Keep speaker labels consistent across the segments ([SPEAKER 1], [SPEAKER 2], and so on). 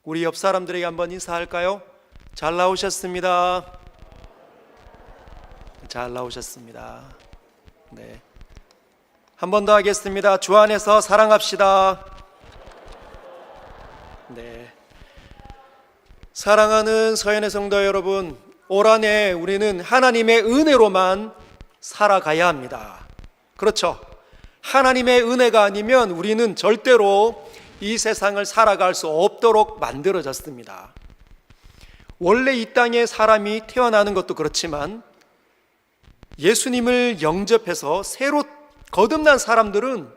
[SPEAKER 1] 우리 옆 사람들에게 한번 인사할까요? 잘 나오셨습니다. 잘 나오셨습니다. 네. 한 번 더 하겠습니다. 주 안에서 사랑합시다. 네. 사랑하는 서연의 성도 여러분, 올 한 해 우리는 하나님의 은혜로만 살아가야 합니다. 그렇죠? 하나님의 은혜가 아니면 우리는 절대로 이 세상을 살아갈 수 없도록 만들어졌습니다. 원래 이 땅에 사람이 태어나는 것도 그렇지만 예수님을 영접해서 새로 거듭난 사람들은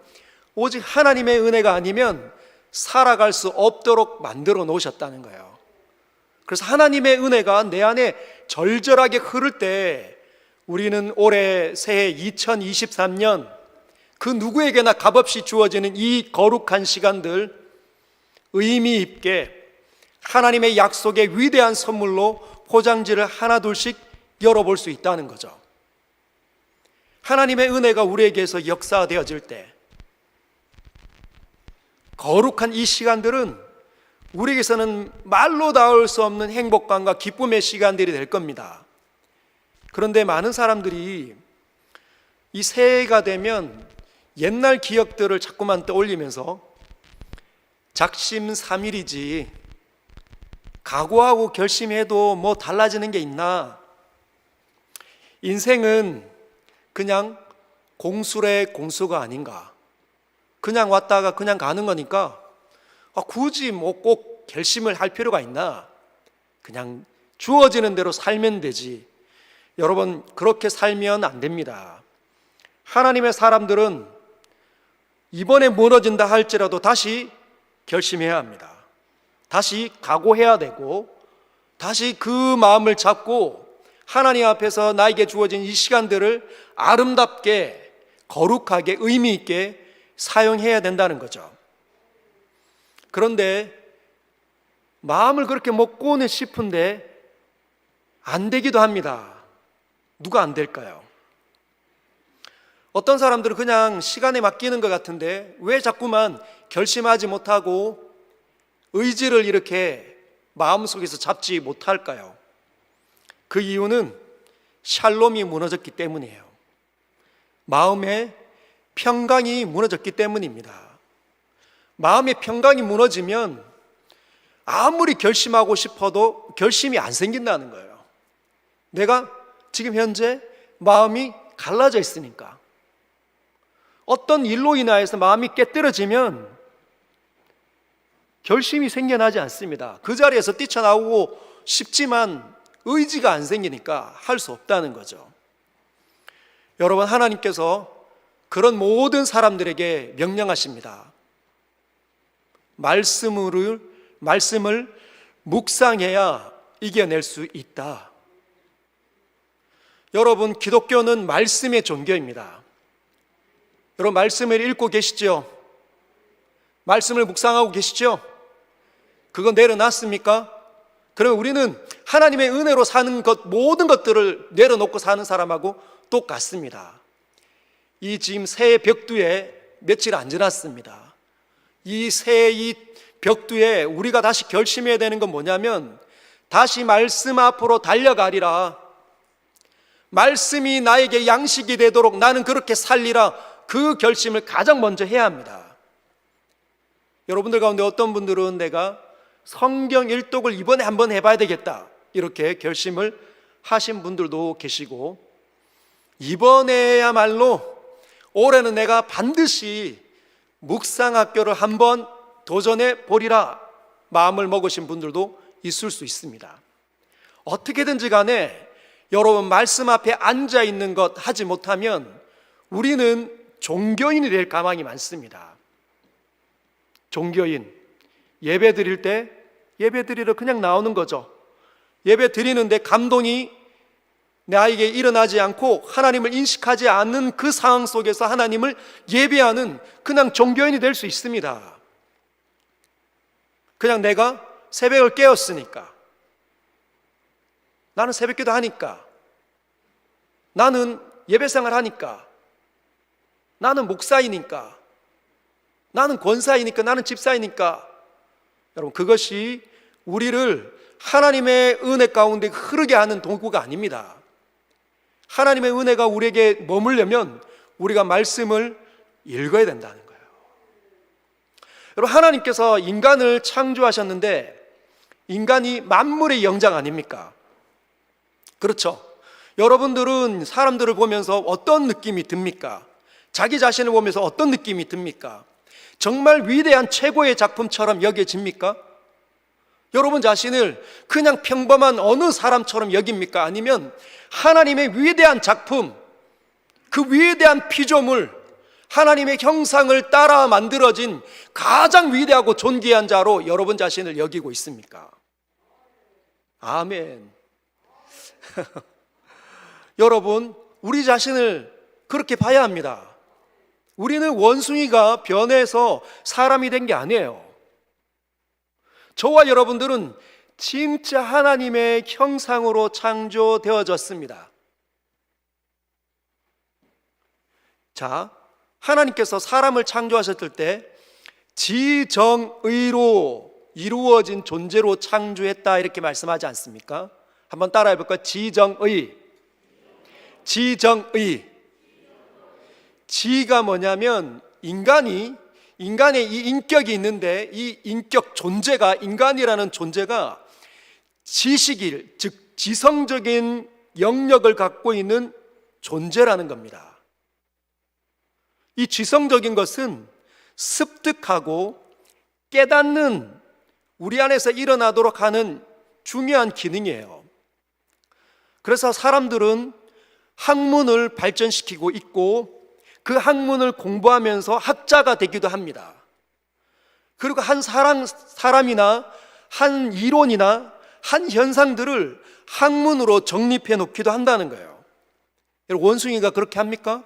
[SPEAKER 1] 오직 하나님의 은혜가 아니면 살아갈 수 없도록 만들어 놓으셨다는 거예요. 그래서 하나님의 은혜가 내 안에 절절하게 흐를 때 우리는 올해 새해 2023년 그 누구에게나 값없이 주어지는 이 거룩한 시간들 의미 있게 하나님의 약속의 위대한 선물로 포장지를 하나둘씩 열어볼 수 있다는 거죠. 하나님의 은혜가 우리에게서 역사되어질 때 거룩한 이 시간들은 우리에게서는 말로 닿을 수 없는 행복감과 기쁨의 시간들이 될 겁니다. 그런데 많은 사람들이 이 새해가 되면 옛날 기억들을 자꾸만 떠올리면서 작심삼일이지 각오하고 결심해도 뭐 달라지는 게 있나? 인생은 그냥 공수의 공수가 아닌가? 그냥 왔다가 그냥 가는 거니까 굳이 뭐 꼭 결심을 할 필요가 있나? 그냥 주어지는 대로 살면 되지. 여러분, 그렇게 살면 안 됩니다. 하나님의 사람들은 이번에 무너진다 할지라도 다시 결심해야 합니다. 다시 각오해야 되고 다시 그 마음을 잡고 하나님 앞에서 나에게 주어진 이 시간들을 아름답게 거룩하게 의미 있게 사용해야 된다는 거죠. 그런데 마음을 그렇게 먹고는 싶은데 안 되기도 합니다. 누가 안 될까요? 어떤 사람들은 그냥 시간에 맡기는 것 같은데 왜 자꾸만 결심하지 못하고 의지를 이렇게 마음속에서 잡지 못할까요? 그 이유는 샬롬이 무너졌기 때문이에요. 마음의 평강이 무너졌기 때문입니다. 마음의 평강이 무너지면 아무리 결심하고 싶어도 결심이 안 생긴다는 거예요. 내가 지금 현재 마음이 갈라져 있으니까. 어떤 일로 인하여서 마음이 깨뜨려지면 결심이 생겨나지 않습니다. 그 자리에서 뛰쳐나오고 싶지만 의지가 안 생기니까 할 수 없다는 거죠. 여러분, 하나님께서 그런 모든 사람들에게 명령하십니다. 말씀을 묵상해야 이겨낼 수 있다. 여러분, 기독교는 말씀의 종교입니다. 여러분, 말씀을 읽고 계시죠? 말씀을 묵상하고 계시죠? 그거 내려놨습니까? 그러면 우리는 하나님의 은혜로 사는 것, 모든 것들을 내려놓고 사는 사람하고 똑같습니다. 이 지금 새해 벽두에 며칠 안 지났습니다. 이 새해 이 벽두에 우리가 다시 결심해야 되는 건 뭐냐면 다시 말씀 앞으로 달려가리라. 말씀이 나에게 양식이 되도록 나는 그렇게 살리라. 그 결심을 가장 먼저 해야 합니다. 여러분들 가운데 어떤 분들은 내가 성경 일독을 이번에 한번 해봐야 되겠다 이렇게 결심을 하신 분들도 계시고, 이번에야말로 올해는 내가 반드시 묵상학교를 한번 도전해 보리라 마음을 먹으신 분들도 있을 수 있습니다. 어떻게든지 간에 여러분, 말씀 앞에 앉아 있는 것 하지 못하면 우리는 종교인이 될 가망이 많습니다. 종교인, 예배 드릴 때 예배 드리러 그냥 나오는 거죠. 예배 드리는데 감동이 나에게 일어나지 않고 하나님을 인식하지 않는 그 상황 속에서 하나님을 예배하는 그냥 종교인이 될 수 있습니다. 그냥 내가 새벽을 깨웠으니까, 나는 새벽기도 하니까, 나는 예배생활 하니까, 나는 목사이니까, 나는 권사이니까, 나는 집사이니까. 여러분, 그것이 우리를 하나님의 은혜 가운데 흐르게 하는 도구가 아닙니다. 하나님의 은혜가 우리에게 머물려면 우리가 말씀을 읽어야 된다는 거예요. 여러분, 하나님께서 인간을 창조하셨는데 인간이 만물의 영장 아닙니까? 그렇죠. 여러분들은 사람들을 보면서 어떤 느낌이 듭니까? 자기 자신을 보면서 어떤 느낌이 듭니까? 정말 위대한 최고의 작품처럼 여겨집니까? 여러분 자신을 그냥 평범한 어느 사람처럼 여깁니까? 아니면 하나님의 위대한 작품, 그 위대한 피조물, 하나님의 형상을 따라 만들어진 가장 위대하고 존귀한 자로 여러분 자신을 여기고 있습니까? 아멘. 여러분, 우리 자신을 그렇게 봐야 합니다. 우리는 원숭이가 변해서 사람이 된 게 아니에요. 저와 여러분들은 진짜 하나님의 형상으로 창조되어졌습니다. 자, 하나님께서 사람을 창조하셨을 때 지정의로 이루어진 존재로 창조했다 이렇게 말씀하지 않습니까? 한번 따라해 볼까요? 지정의. 지가 뭐냐면 인간의 이 인격이 있는데 이 인격 존재가, 인간이라는 존재가 지식일, 즉 지성적인 영역을 갖고 있는 존재라는 겁니다. 이 지성적인 것은 습득하고 깨닫는 우리 안에서 일어나도록 하는 중요한 기능이에요. 그래서 사람들은 학문을 발전시키고 있고 그 학문을 공부하면서 학자가 되기도 합니다. 그리고 한 사람이나 한 이론이나 한 현상들을 학문으로 정립해 놓기도 한다는 거예요. 원숭이가 그렇게 합니까?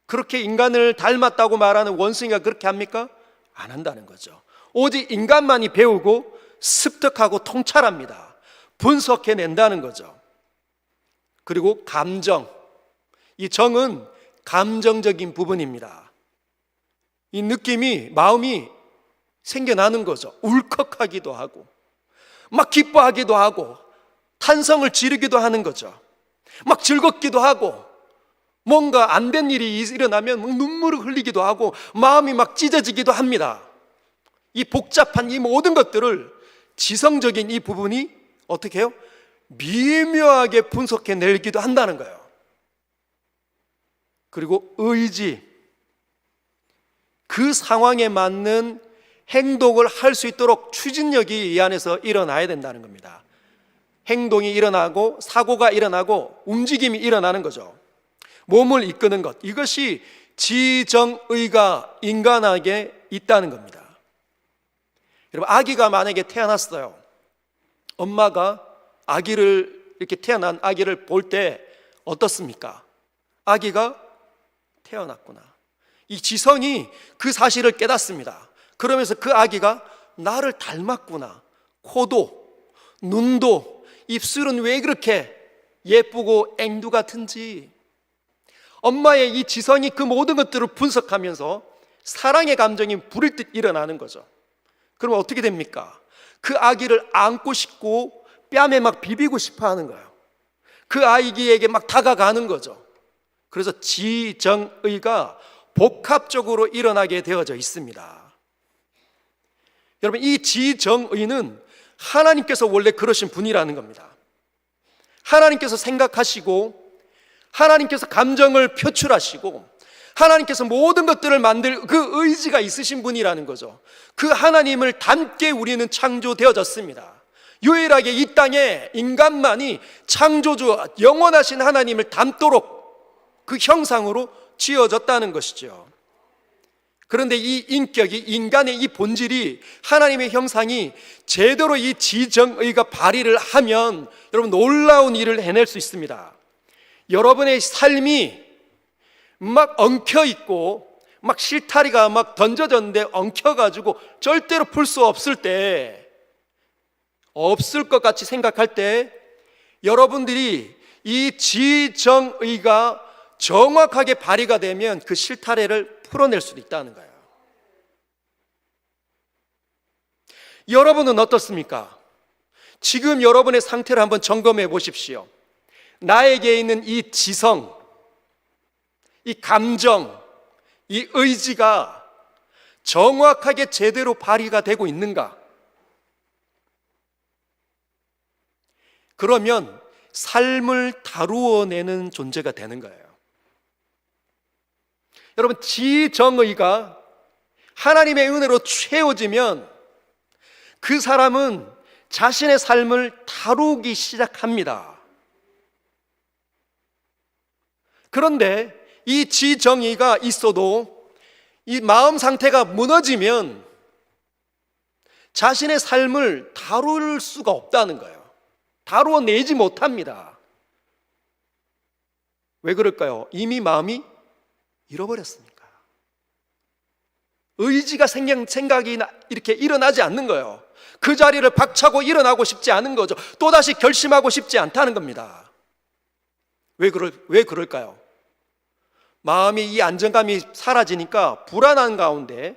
[SPEAKER 1] 그렇게 인간을 닮았다고 말하는 원숭이가 그렇게 합니까? 안 한다는 거죠. 오직 인간만이 배우고 습득하고 통찰합니다. 분석해낸다는 거죠. 그리고 감정, 이 정은 감정적인 부분입니다. 이 느낌이, 마음이 생겨나는 거죠. 울컥하기도 하고 막 기뻐하기도 하고 탄성을 지르기도 하는 거죠. 막 즐겁기도 하고 뭔가 안 된 일이 일어나면 눈물을 흘리기도 하고 마음이 막 찢어지기도 합니다. 이 복잡한 이 모든 것들을 지성적인 이 부분이 어떻게 해요? 미묘하게 분석해 내기도 한다는 거예요. 그리고 의지, 그 상황에 맞는 행동을 할 수 있도록 추진력이 이 안에서 일어나야 된다는 겁니다. 행동이 일어나고 사고가 일어나고 움직임이 일어나는 거죠. 몸을 이끄는 것, 이것이 지정의가 인간에게 있다는 겁니다. 여러분, 아기가 만약에 태어났어요. 엄마가 아기를, 이렇게 태어난 아기를 볼 때 어떻습니까? 아기가 태어났구나. 이 지성이 그 사실을 깨닫습니다. 그러면서 그 아기가 나를 닮았구나. 코도, 눈도, 입술은 왜 그렇게 예쁘고 앵두 같은지. 엄마의 이 지성이 그 모든 것들을 분석하면서 사랑의 감정이 불을 듯 일어나는 거죠. 그러면 어떻게 됩니까? 그 아기를 안고 싶고 뺨에 막 비비고 싶어 하는 거예요. 그 아이에게 막 다가가는 거죠. 그래서 지정의가 복합적으로 일어나게 되어져 있습니다. 여러분, 이 지정의는 하나님께서 원래 그러신 분이라는 겁니다. 하나님께서 생각하시고 하나님께서 감정을 표출하시고 하나님께서 모든 것들을 만들 그 의지가 있으신 분이라는 거죠. 그 하나님을 닮게 우리는 창조되어졌습니다. 유일하게 이 땅에 인간만이 창조주 영원하신 하나님을 닮도록 그 형상으로 지어졌다는 것이죠. 그런데 이 인격이, 인간의 이 본질이, 하나님의 형상이 제대로 이 지정의가 발휘를 하면 여러분 놀라운 일을 해낼 수 있습니다. 여러분의 삶이 막 엉켜있고 막 실타리가 막 던져졌는데 엉켜가지고 절대로 풀 수 없을 때, 없을 것 같이 생각할 때 여러분들이 이 지정의가 정확하게 발휘가 되면 그 실타래를 풀어낼 수도 있다는 거예요. 여러분은 어떻습니까? 지금 여러분의 상태를 한번 점검해 보십시오. 나에게 있는 이 지성, 이 감정, 이 의지가 정확하게 제대로 발휘가 되고 있는가? 그러면 삶을 다루어내는 존재가 되는 거예요. 여러분, 지정의가 하나님의 은혜로 채워지면 그 사람은 자신의 삶을 다루기 시작합니다. 그런데 이 지정의가 있어도 이 마음 상태가 무너지면 자신의 삶을 다룰 수가 없다는 거예요. 다루어내지 못합니다. 왜 그럴까요? 이미 마음이 잃어버렸으니까. 의지가 생각이 이렇게 일어나지 않는 거예요. 그 자리를 박차고 일어나고 싶지 않은 거죠. 또다시 결심하고 싶지 않다는 겁니다. 왜 그럴까요? 마음이 이 안정감이 사라지니까 불안한 가운데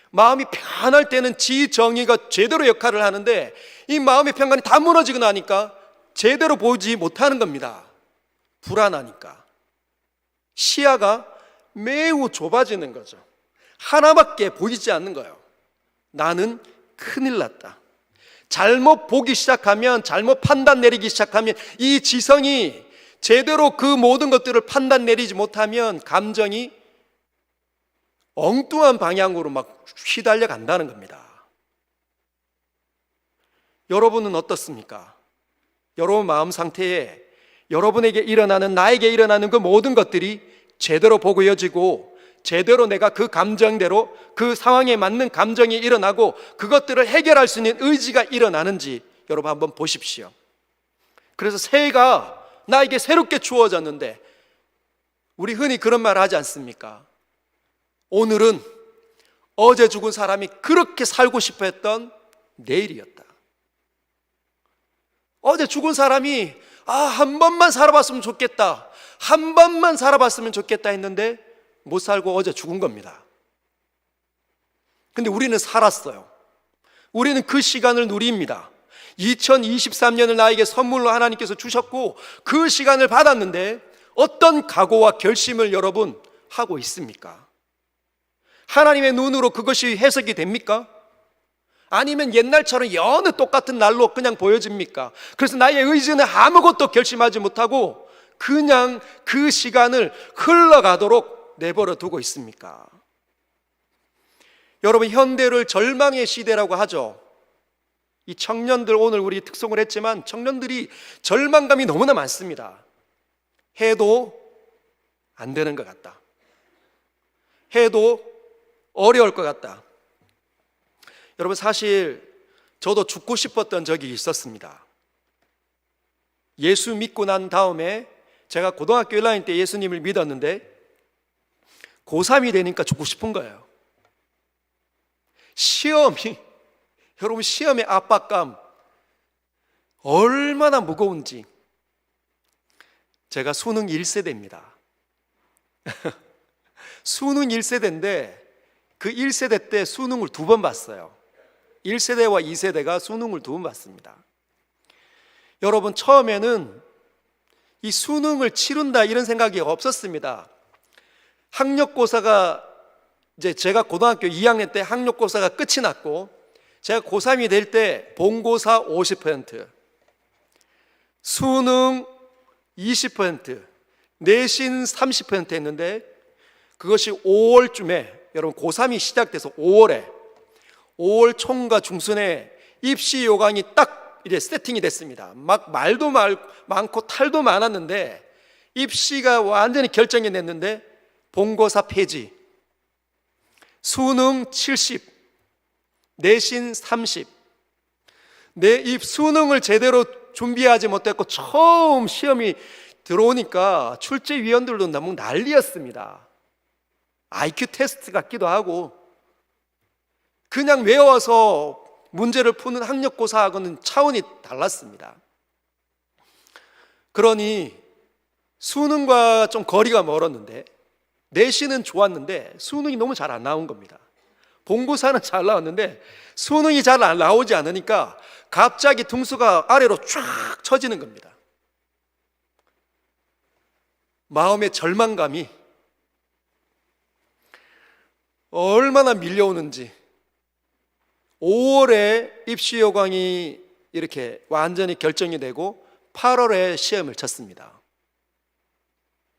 [SPEAKER 1] 마음이 편할 때는 지정의가 제대로 역할을 하는데 이 마음의 평간이 다 무너지고 나니까 제대로 보지 못하는 겁니다. 불안하니까. 시야가 매우 좁아지는 거죠. 하나밖에 보이지 않는 거예요. 나는 큰일 났다. 잘못 보기 시작하면, 잘못 판단 내리기 시작하면 이 지성이 제대로 그 모든 것들을 판단 내리지 못하면 감정이 엉뚱한 방향으로 막 휘달려 간다는 겁니다. 여러분은 어떻습니까? 여러분 마음 상태에 여러분에게 일어나는, 나에게 일어나는 그 모든 것들이 제대로 보여지고 제대로 내가 그 감정대로 그 상황에 맞는 감정이 일어나고 그것들을 해결할 수 있는 의지가 일어나는지 여러분 한번 보십시오. 그래서 새해가 나에게 새롭게 주어졌는데 우리 흔히 그런 말 하지 않습니까? 오늘은 어제 죽은 사람이 그렇게 살고 싶어 했던 내일이었다. 어제 죽은 사람이 한 번만 살아봤으면 좋겠다, 한 번만 살아봤으면 좋겠다 했는데 못 살고 어제 죽은 겁니다. 근데 우리는 살았어요. 우리는 그 시간을 누립니다. 2023년을 나에게 선물로 하나님께서 주셨고 그 시간을 받았는데 어떤 각오와 결심을 여러분 하고 있습니까? 하나님의 눈으로 그것이 해석이 됩니까? 아니면 옛날처럼 여느 똑같은 날로 그냥 보여집니까? 그래서 나의 의지는 아무것도 결심하지 못하고 그냥 그 시간을 흘러가도록 내버려 두고 있습니까? 여러분, 현대를 절망의 시대라고 하죠. 이 청년들, 오늘 우리 특송을 했지만 청년들이 절망감이 너무나 많습니다. 해도 안 되는 것 같다. 해도 어려울 것 같다. 여러분, 사실 저도 죽고 싶었던 적이 있었습니다. 예수 믿고 난 다음에 제가 고등학교 1학년 때 예수님을 믿었는데 고3이 되니까 죽고 싶은 거예요. 여러분, 시험의 압박감 얼마나 무거운지. 제가 수능 1세대입니다. 수능 1세대인데 그 1세대 때 수능을 2번 봤어요. 1세대와 2세대가 수능을 2번 봤습니다. 여러분, 처음에는 이 수능을 치른다 이런 생각이 없었습니다. 학력고사가 이제 제가 고등학교 2학년 때 학력고사가 끝이 났고 제가 고3이 될 때 본고사 50%, 수능 20%, 내신 30% 했는데 그것이 5월쯤에, 여러분 고3이 시작돼서 5월 총과 중순에 입시 요강이 딱 이제 세팅이 됐습니다. 막 말도 많고 탈도 많았는데 입시가 완전히 결정이 됐는데 본고사 폐지, 수능 70, 내신 30. 이 수능을 제대로 준비하지 못했고 처음 시험이 들어오니까 출제위원들도 너무 난리였습니다. IQ 테스트 같기도 하고 그냥 외워서 문제를 푸는 학력고사하고는 차원이 달랐습니다. 그러니 수능과 좀 거리가 멀었는데 내신은 좋았는데 수능이 너무 잘 안 나온 겁니다. 본고사는 잘 나왔는데 수능이 잘 나오지 않으니까 갑자기 등수가 아래로 쫙 처지는 겁니다. 마음의 절망감이 얼마나 밀려오는지. 5월에 입시 요강이 이렇게 완전히 결정이 되고 8월에 시험을 쳤습니다.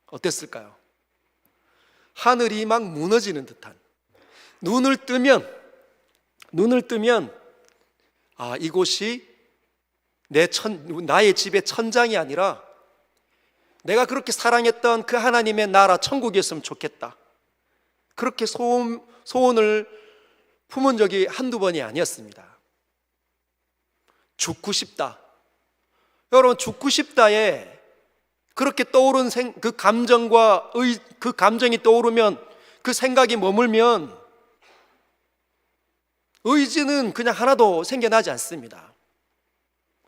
[SPEAKER 1] 어땠을까요? 하늘이 막 무너지는 듯한, 눈을 뜨면 아, 이곳이 나의 집의 천장이 아니라 내가 그렇게 사랑했던 그 하나님의 나라 천국이었으면 좋겠다. 그렇게 소원을 품은 적이 한두 번이 아니었습니다. 죽고 싶다. 여러분, 죽고 싶다에 그렇게 떠오른 그 감정과 그 감정이 떠오르면, 그 생각이 머물면 의지는 그냥 하나도 생겨나지 않습니다.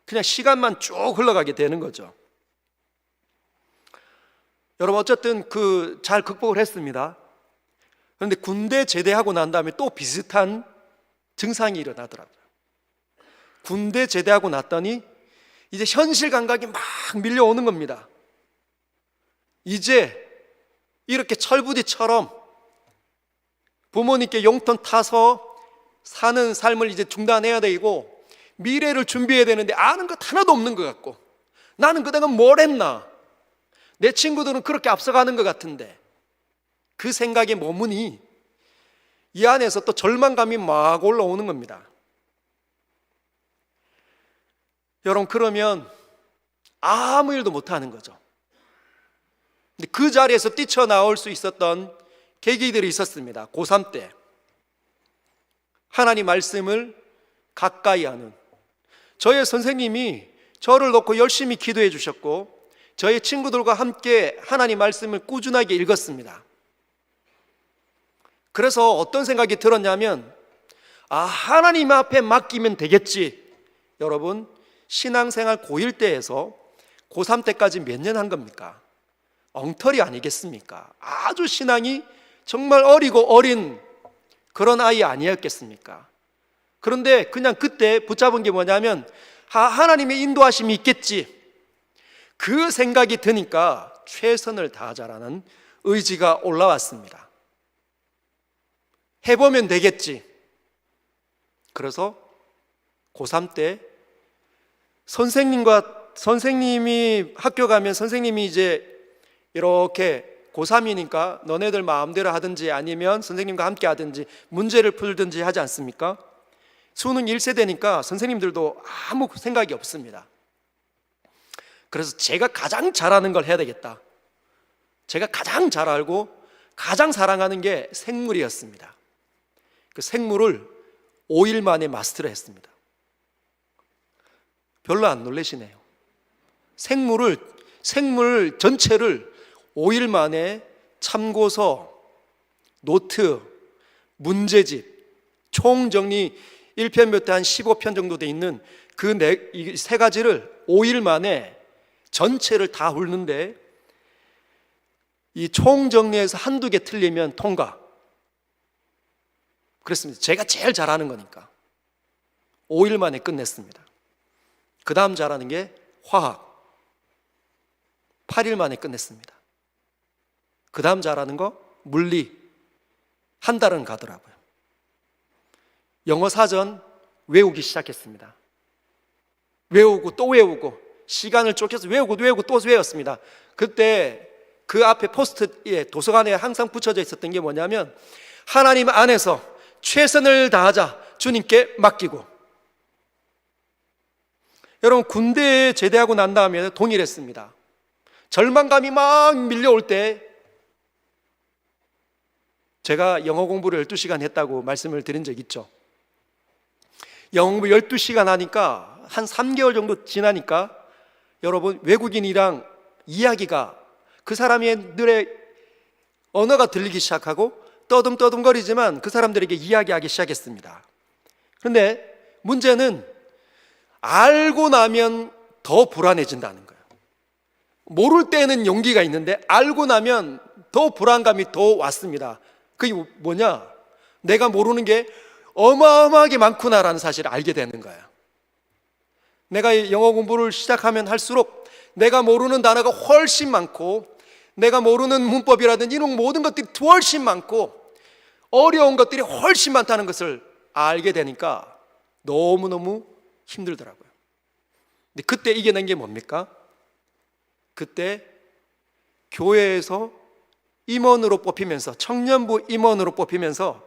[SPEAKER 1] 그냥 시간만 쭉 흘러가게 되는 거죠. 여러분, 어쨌든 잘 극복을 했습니다. 그런데 군대 제대하고 난 다음에 또 비슷한 증상이 일어나더라고요. 군대 제대하고 났더니 이제 현실 감각이 막 밀려오는 겁니다. 이제 이렇게 철부지처럼 부모님께 용돈 타서 사는 삶을 이제 중단해야 되고, 미래를 준비해야 되는데 아는 것 하나도 없는 것 같고, 나는 그동안 뭘 했나, 내 친구들은 그렇게 앞서가는 것 같은데, 그 생각에 머무니 이 안에서 또 절망감이 막 올라오는 겁니다. 여러분, 그러면 아무 일도 못하는 거죠. 근데 그 자리에서 뛰쳐나올 수 있었던 계기들이 있었습니다. 고3 때 하나님 말씀을 가까이 하는 저의 선생님이 저를 놓고 열심히 기도해 주셨고, 저희 친구들과 함께 하나님 말씀을 꾸준하게 읽었습니다. 그래서 어떤 생각이 들었냐면, 아, 하나님 앞에 맡기면 되겠지. 여러분, 신앙생활 고1 때에서 고3 때까지 몇 년 한 겁니까? 엉터리 아니겠습니까? 아주 신앙이 정말 어리고 어린 그런 아이 아니었겠습니까? 그런데 그냥 그때 붙잡은 게 뭐냐면, 하나님의 인도하심이 있겠지, 그 생각이 드니까 최선을 다하자라는 의지가 올라왔습니다. 해보면 되겠지. 그래서 고3 때 선생님이 학교 가면 선생님이 이제 이렇게 고3이니까 너네들 마음대로 하든지 아니면 선생님과 함께 하든지 문제를 풀든지 하지 않습니까? 수능 1세대니까 선생님들도 아무 생각이 없습니다. 그래서 제가 가장 잘하는 걸 해야 되겠다. 제가 가장 잘 알고 가장 사랑하는 게 생물이었습니다. 그 생물을 5일 만에 마스터를 했습니다. 별로 안 놀라시네요. 생물 전체를 5일 만에 참고서, 노트, 문제집, 총정리 1편부터 한 15편 정도 돼 있는 그 세 가지를 5일 만에 전체를 다 훑는데, 이 총정리에서 한두 개 틀리면 통과. 그렇습니다. 제가 제일 잘하는 거니까 5일 만에 끝냈습니다. 그 다음 잘하는 게 화학, 8일 만에 끝냈습니다. 그 다음 잘하는 거 물리, 한 달은 가더라고요. 영어 사전 외우기 시작했습니다. 외우고 또 외우고 시간을 쫓겨서 외우고 또 외웠습니다. 그때 그 앞에 포스트에 도서관에 항상 붙여져 있었던 게 뭐냐면, 하나님 안에서 최선을 다하자, 주님께 맡기고. 여러분, 군대에 제대하고 난 다음에 동일했습니다. 절망감이 막 밀려올 때, 제가 영어 공부를 12시간 했다고 말씀을 드린 적 있죠. 영어 공부 12시간 하니까 한 3개월 정도 지나니까 여러분, 외국인이랑 이야기가, 그 사람들의 언어가 들리기 시작하고 떠듬떠듬거리지만 그 사람들에게 이야기하기 시작했습니다. 그런데 문제는 알고 나면 더 불안해진다는 거예요. 모를 때는 용기가 있는데 알고 나면 더 불안감이 더 왔습니다. 그게 뭐냐? 내가 모르는 게 어마어마하게 많구나라는 사실을 알게 되는 거예요. 내가 영어 공부를 시작하면 할수록 내가 모르는 단어가 훨씬 많고, 내가 모르는 문법이라든지 이런 모든 것들이 훨씬 많고, 어려운 것들이 훨씬 많다는 것을 알게 되니까 너무너무 힘들더라고요. 근데 그때 이겨낸 게 뭡니까? 그때 교회에서 임원으로 뽑히면서, 청년부 임원으로 뽑히면서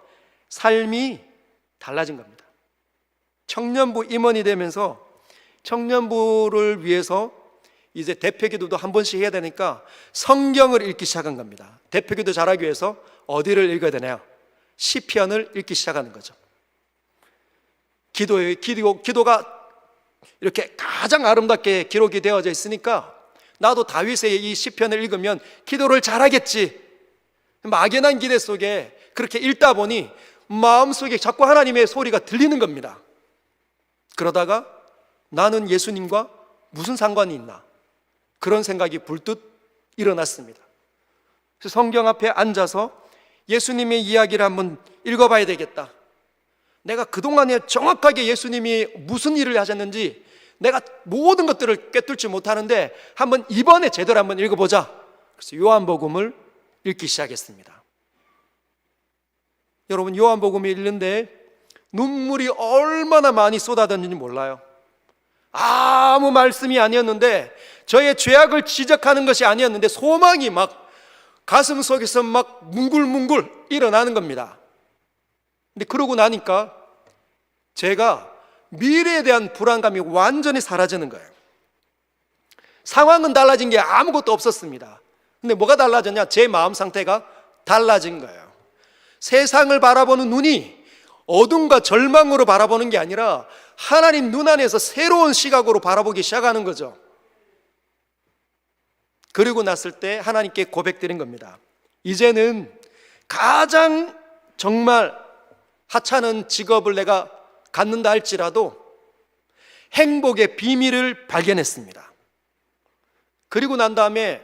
[SPEAKER 1] 삶이 달라진 겁니다. 청년부 임원이 되면서 청년부를 위해서 이제 대표기도도 한 번씩 해야 되니까 성경을 읽기 시작한 겁니다. 대표기도 잘하기 위해서 어디를 읽어야 되나요? 시편을 읽기 시작하는 거죠. 기도가 이렇게 가장 아름답게 기록이 되어져 있으니까 나도 다윗의 이 시편을 읽으면 기도를 잘하겠지, 막연한 기대 속에 그렇게 읽다 보니 마음속에 자꾸 하나님의 소리가 들리는 겁니다. 그러다가 나는 예수님과 무슨 상관이 있나, 그런 생각이 불뜻 일어났습니다. 그래서 성경 앞에 앉아서 예수님의 이야기를 한번 읽어봐야 되겠다. 내가 그동안에 정확하게 예수님이 무슨 일을 하셨는지 내가 모든 것들을 꿰뚫지 못하는데 한번 이번에 제대로 한번 읽어보자. 그래서 요한복음을 읽기 시작했습니다. 여러분, 요한복음을 읽는데 눈물이 얼마나 많이 쏟아졌는지 몰라요. 아무 말씀이 아니었는데, 저의 죄악을 지적하는 것이 아니었는데 소망이 막 가슴 속에서 막 뭉글뭉글 일어나는 겁니다. 근데 그러고 나니까 제가 미래에 대한 불안감이 완전히 사라지는 거예요. 상황은 달라진 게 아무것도 없었습니다. 근데 뭐가 달라졌냐? 제 마음 상태가 달라진 거예요. 세상을 바라보는 눈이 어둠과 절망으로 바라보는 게 아니라 하나님 눈 안에서 새로운 시각으로 바라보기 시작하는 거죠. 그리고 났을 때 하나님께 고백드린 겁니다. 이제는 가장 정말 하찮은 직업을 내가 갖는다 할지라도 행복의 비밀을 발견했습니다. 그리고 난 다음에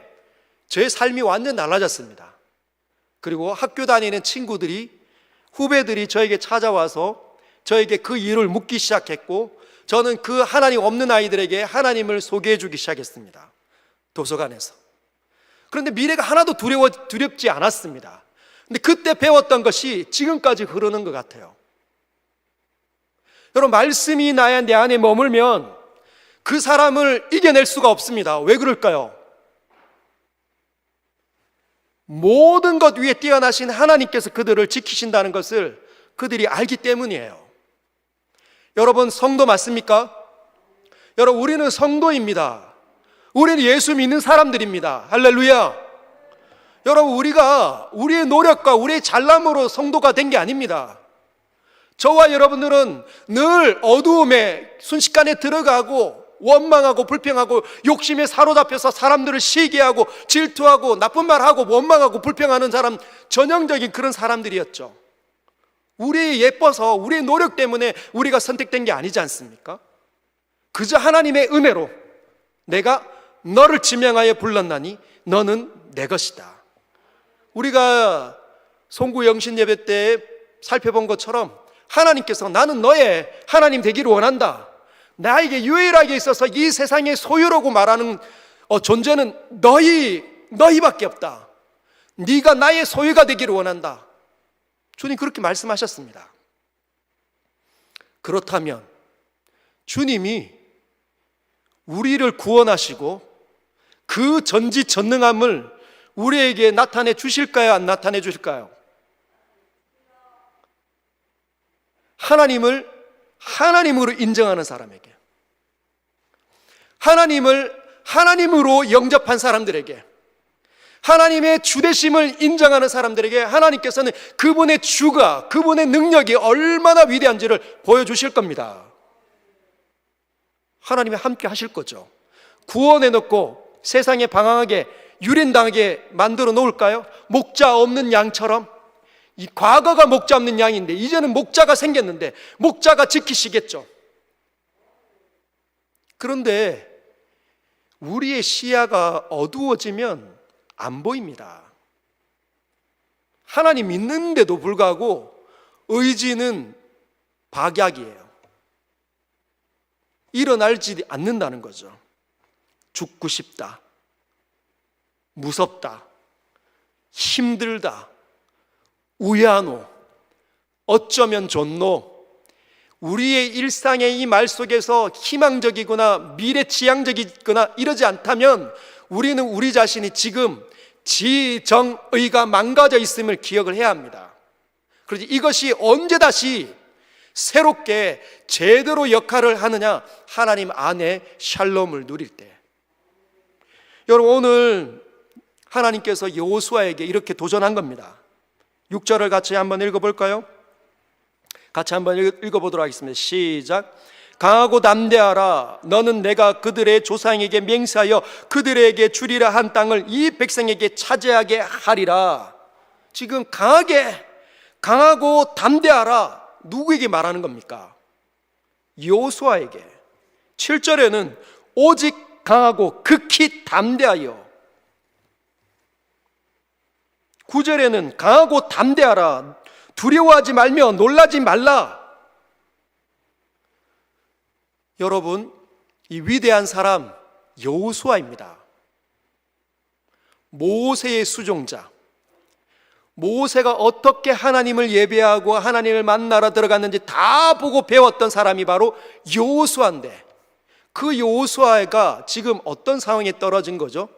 [SPEAKER 1] 제 삶이 완전 달라졌습니다. 그리고 학교 다니는 친구들이, 후배들이 저에게 찾아와서 저에게 그 일을 묻기 시작했고, 저는 그 하나님 없는 아이들에게 하나님을 소개해 주기 시작했습니다. 도서관에서. 그런데 미래가 하나도 두렵지 않았습니다. 근데 그때 배웠던 것이 지금까지 흐르는 것 같아요. 여러분, 말씀이 내 안에 머물면 그 사람을 이겨낼 수가 없습니다. 왜 그럴까요? 모든 것 위에 뛰어나신 하나님께서 그들을 지키신다는 것을 그들이 알기 때문이에요. 여러분, 성도 맞습니까? 여러분, 우리는 성도입니다. 우리는 예수 믿는 사람들입니다. 할렐루야. 여러분, 우리가 우리의 노력과 우리의 잘남으로 성도가 된 게 아닙니다. 저와 여러분들은 늘 어두움에 순식간에 들어가고 원망하고 불평하고 욕심에 사로잡혀서 사람들을 시기하고 질투하고 나쁜 말하고 원망하고 불평하는 사람, 전형적인 그런 사람들이었죠. 우리 예뻐서 우리의 노력 때문에 우리가 선택된 게 아니지 않습니까? 그저 하나님의 은혜로 내가 너를 지명하여 불렀나니 너는 내 것이다. 우리가 송구 영신 예배 때 살펴본 것처럼 하나님께서 나는 너의 하나님 되기를 원한다. 나에게 유일하게 있어서 이 세상의 소유라고 말하는 존재는 너희밖에 없다. 네가 나의 소유가 되기를 원한다. 주님 그렇게 말씀하셨습니다. 그렇다면 주님이 우리를 구원하시고 그 전지전능함을 우리에게 나타내 주실까요? 안 나타내 주실까요? 하나님을 하나님으로 인정하는 사람에게, 하나님을 하나님으로 영접한 사람들에게, 하나님의 주되심을 인정하는 사람들에게 하나님께서는 그분의 주가, 그분의 능력이 얼마나 위대한지를 보여주실 겁니다. 하나님이 함께 하실 거죠. 구원해 놓고 세상에 방황하게 유린당하게 만들어 놓을까요? 목자 없는 양처럼. 이 과거가 목자 없는 양인데 이제는 목자가 생겼는데 목자가 지키시겠죠. 그런데 우리의 시야가 어두워지면 안 보입니다. 하나님 있는데도 불구하고 의지는 박약이에요. 일어나지 않는다는 거죠. 죽고 싶다, 무섭다, 힘들다, 우야노, 어쩌면 좋노. 우리의 일상의 이 말 속에서 희망적이거나 미래지향적이거나 이러지 않다면 우리는 우리 자신이 지금 지정의가 망가져 있음을 기억을 해야 합니다. 그래서 이것이 언제 다시 새롭게 제대로 역할을 하느냐? 하나님 안에 샬롬을 누릴 때. 여러분, 오늘 하나님께서 여호수아에게 이렇게 도전한 겁니다. 6절을 같이 한번 읽어볼까요? 같이 한번 읽어보도록 하겠습니다. 시작. 강하고 담대하라. 너는 내가 그들의 조상에게 맹세하여 그들에게 주리라 한 땅을 이 백성에게 차지하게 하리라. 지금 강하고 담대하라. 누구에게 말하는 겁니까? 여호수아에게. 7절에는 오직 강하고 극히 담대하여. 9절에는 강하고 담대하라. 두려워하지 말며 놀라지 말라. 여러분, 이 위대한 사람 여호수아입니다. 모세의 수종자. 모세가 어떻게 하나님을 예배하고 하나님을 만나러 들어갔는지 다 보고 배웠던 사람이 바로 여호수아인데, 그 여호수아가 지금 어떤 상황에 떨어진 거죠?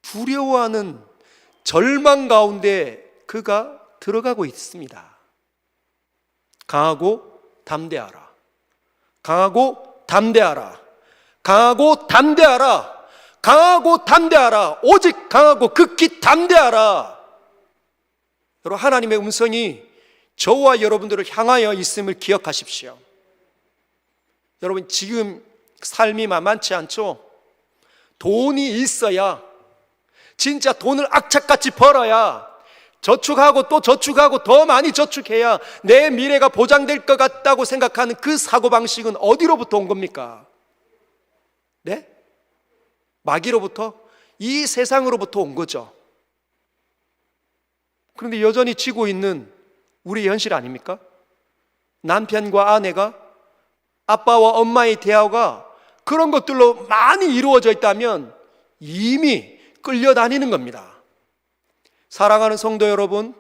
[SPEAKER 1] 두려워하는 절망 가운데 그가 들어가고 있습니다. 강하고 담대하라. 강하고 담대하라. 강하고 담대하라. 강하고 담대하라. 오직 강하고 극히 담대하라. 여러분, 하나님의 음성이 저와 여러분들을 향하여 있음을 기억하십시오. 여러분, 지금 삶이 만만치 않죠? 돈이 있어야, 진짜 돈을 악착같이 벌어야, 저축하고 또 저축하고 더 많이 저축해야 내 미래가 보장될 것 같다고 생각하는 그 사고방식은 어디로부터 온 겁니까? 네? 마귀로부터? 이 세상으로부터 온 거죠. 그런데 여전히 지고 있는 우리의 현실 아닙니까? 남편과 아내가, 아빠와 엄마의 대화가 그런 것들로 많이 이루어져 있다면 이미 끌려다니는 겁니다. 사랑하는 성도 여러분,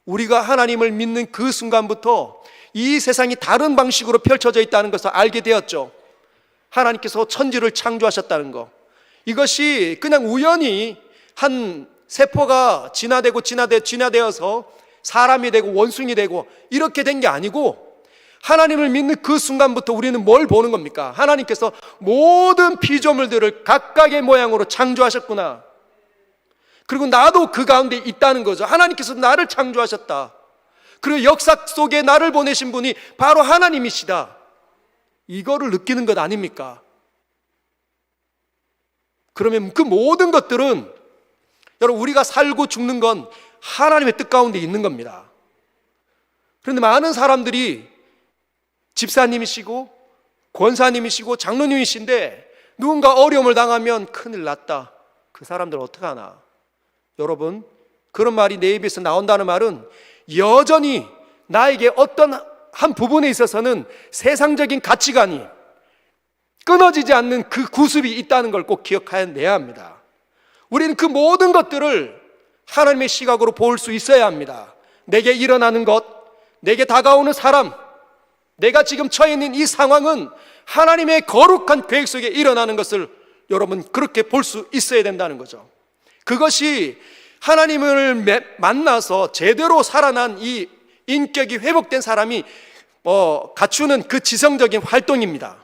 [SPEAKER 1] 우리가 하나님을 믿는 그 순간부터 이 세상이 다른 방식으로 펼쳐져 있다는 것을 알게 되었죠. 하나님께서 천지를 창조하셨다는 것, 이것이 그냥 우연히 한 세포가 진화되어서 사람이 되고 원숭이 되고 이렇게 된 게 아니고, 하나님을 믿는 그 순간부터 우리는 뭘 보는 겁니까? 하나님께서 모든 피조물들을 각각의 모양으로 창조하셨구나. 그리고 나도 그 가운데 있다는 거죠. 하나님께서 나를 창조하셨다. 그리고 역사 속에 나를 보내신 분이 바로 하나님이시다. 이거를 느끼는 것 아닙니까? 그러면 그 모든 것들은, 여러분, 우리가 살고 죽는 건 하나님의 뜻 가운데 있는 겁니다. 그런데 많은 사람들이 집사님이시고 권사님이시고 장로님이신데 누군가 어려움을 당하면 큰일 났다. 그 사람들 어떡하나? 여러분, 그런 말이 내 입에서 나온다는 말은 여전히 나에게 어떤 한 부분에 있어서는 세상적인 가치관이 끊어지지 않는 그 구습이 있다는 걸 꼭 기억해내야 합니다. 우리는 그 모든 것들을 하나님의 시각으로 볼 수 있어야 합니다. 내게 일어나는 것, 내게 다가오는 사람, 내가 지금 처해 있는 이 상황은 하나님의 거룩한 계획 속에 일어나는 것을 여러분 그렇게 볼 수 있어야 된다는 거죠. 그것이 하나님을 만나서 제대로 살아난 이 인격이 회복된 사람이 갖추는 그 지성적인 활동입니다.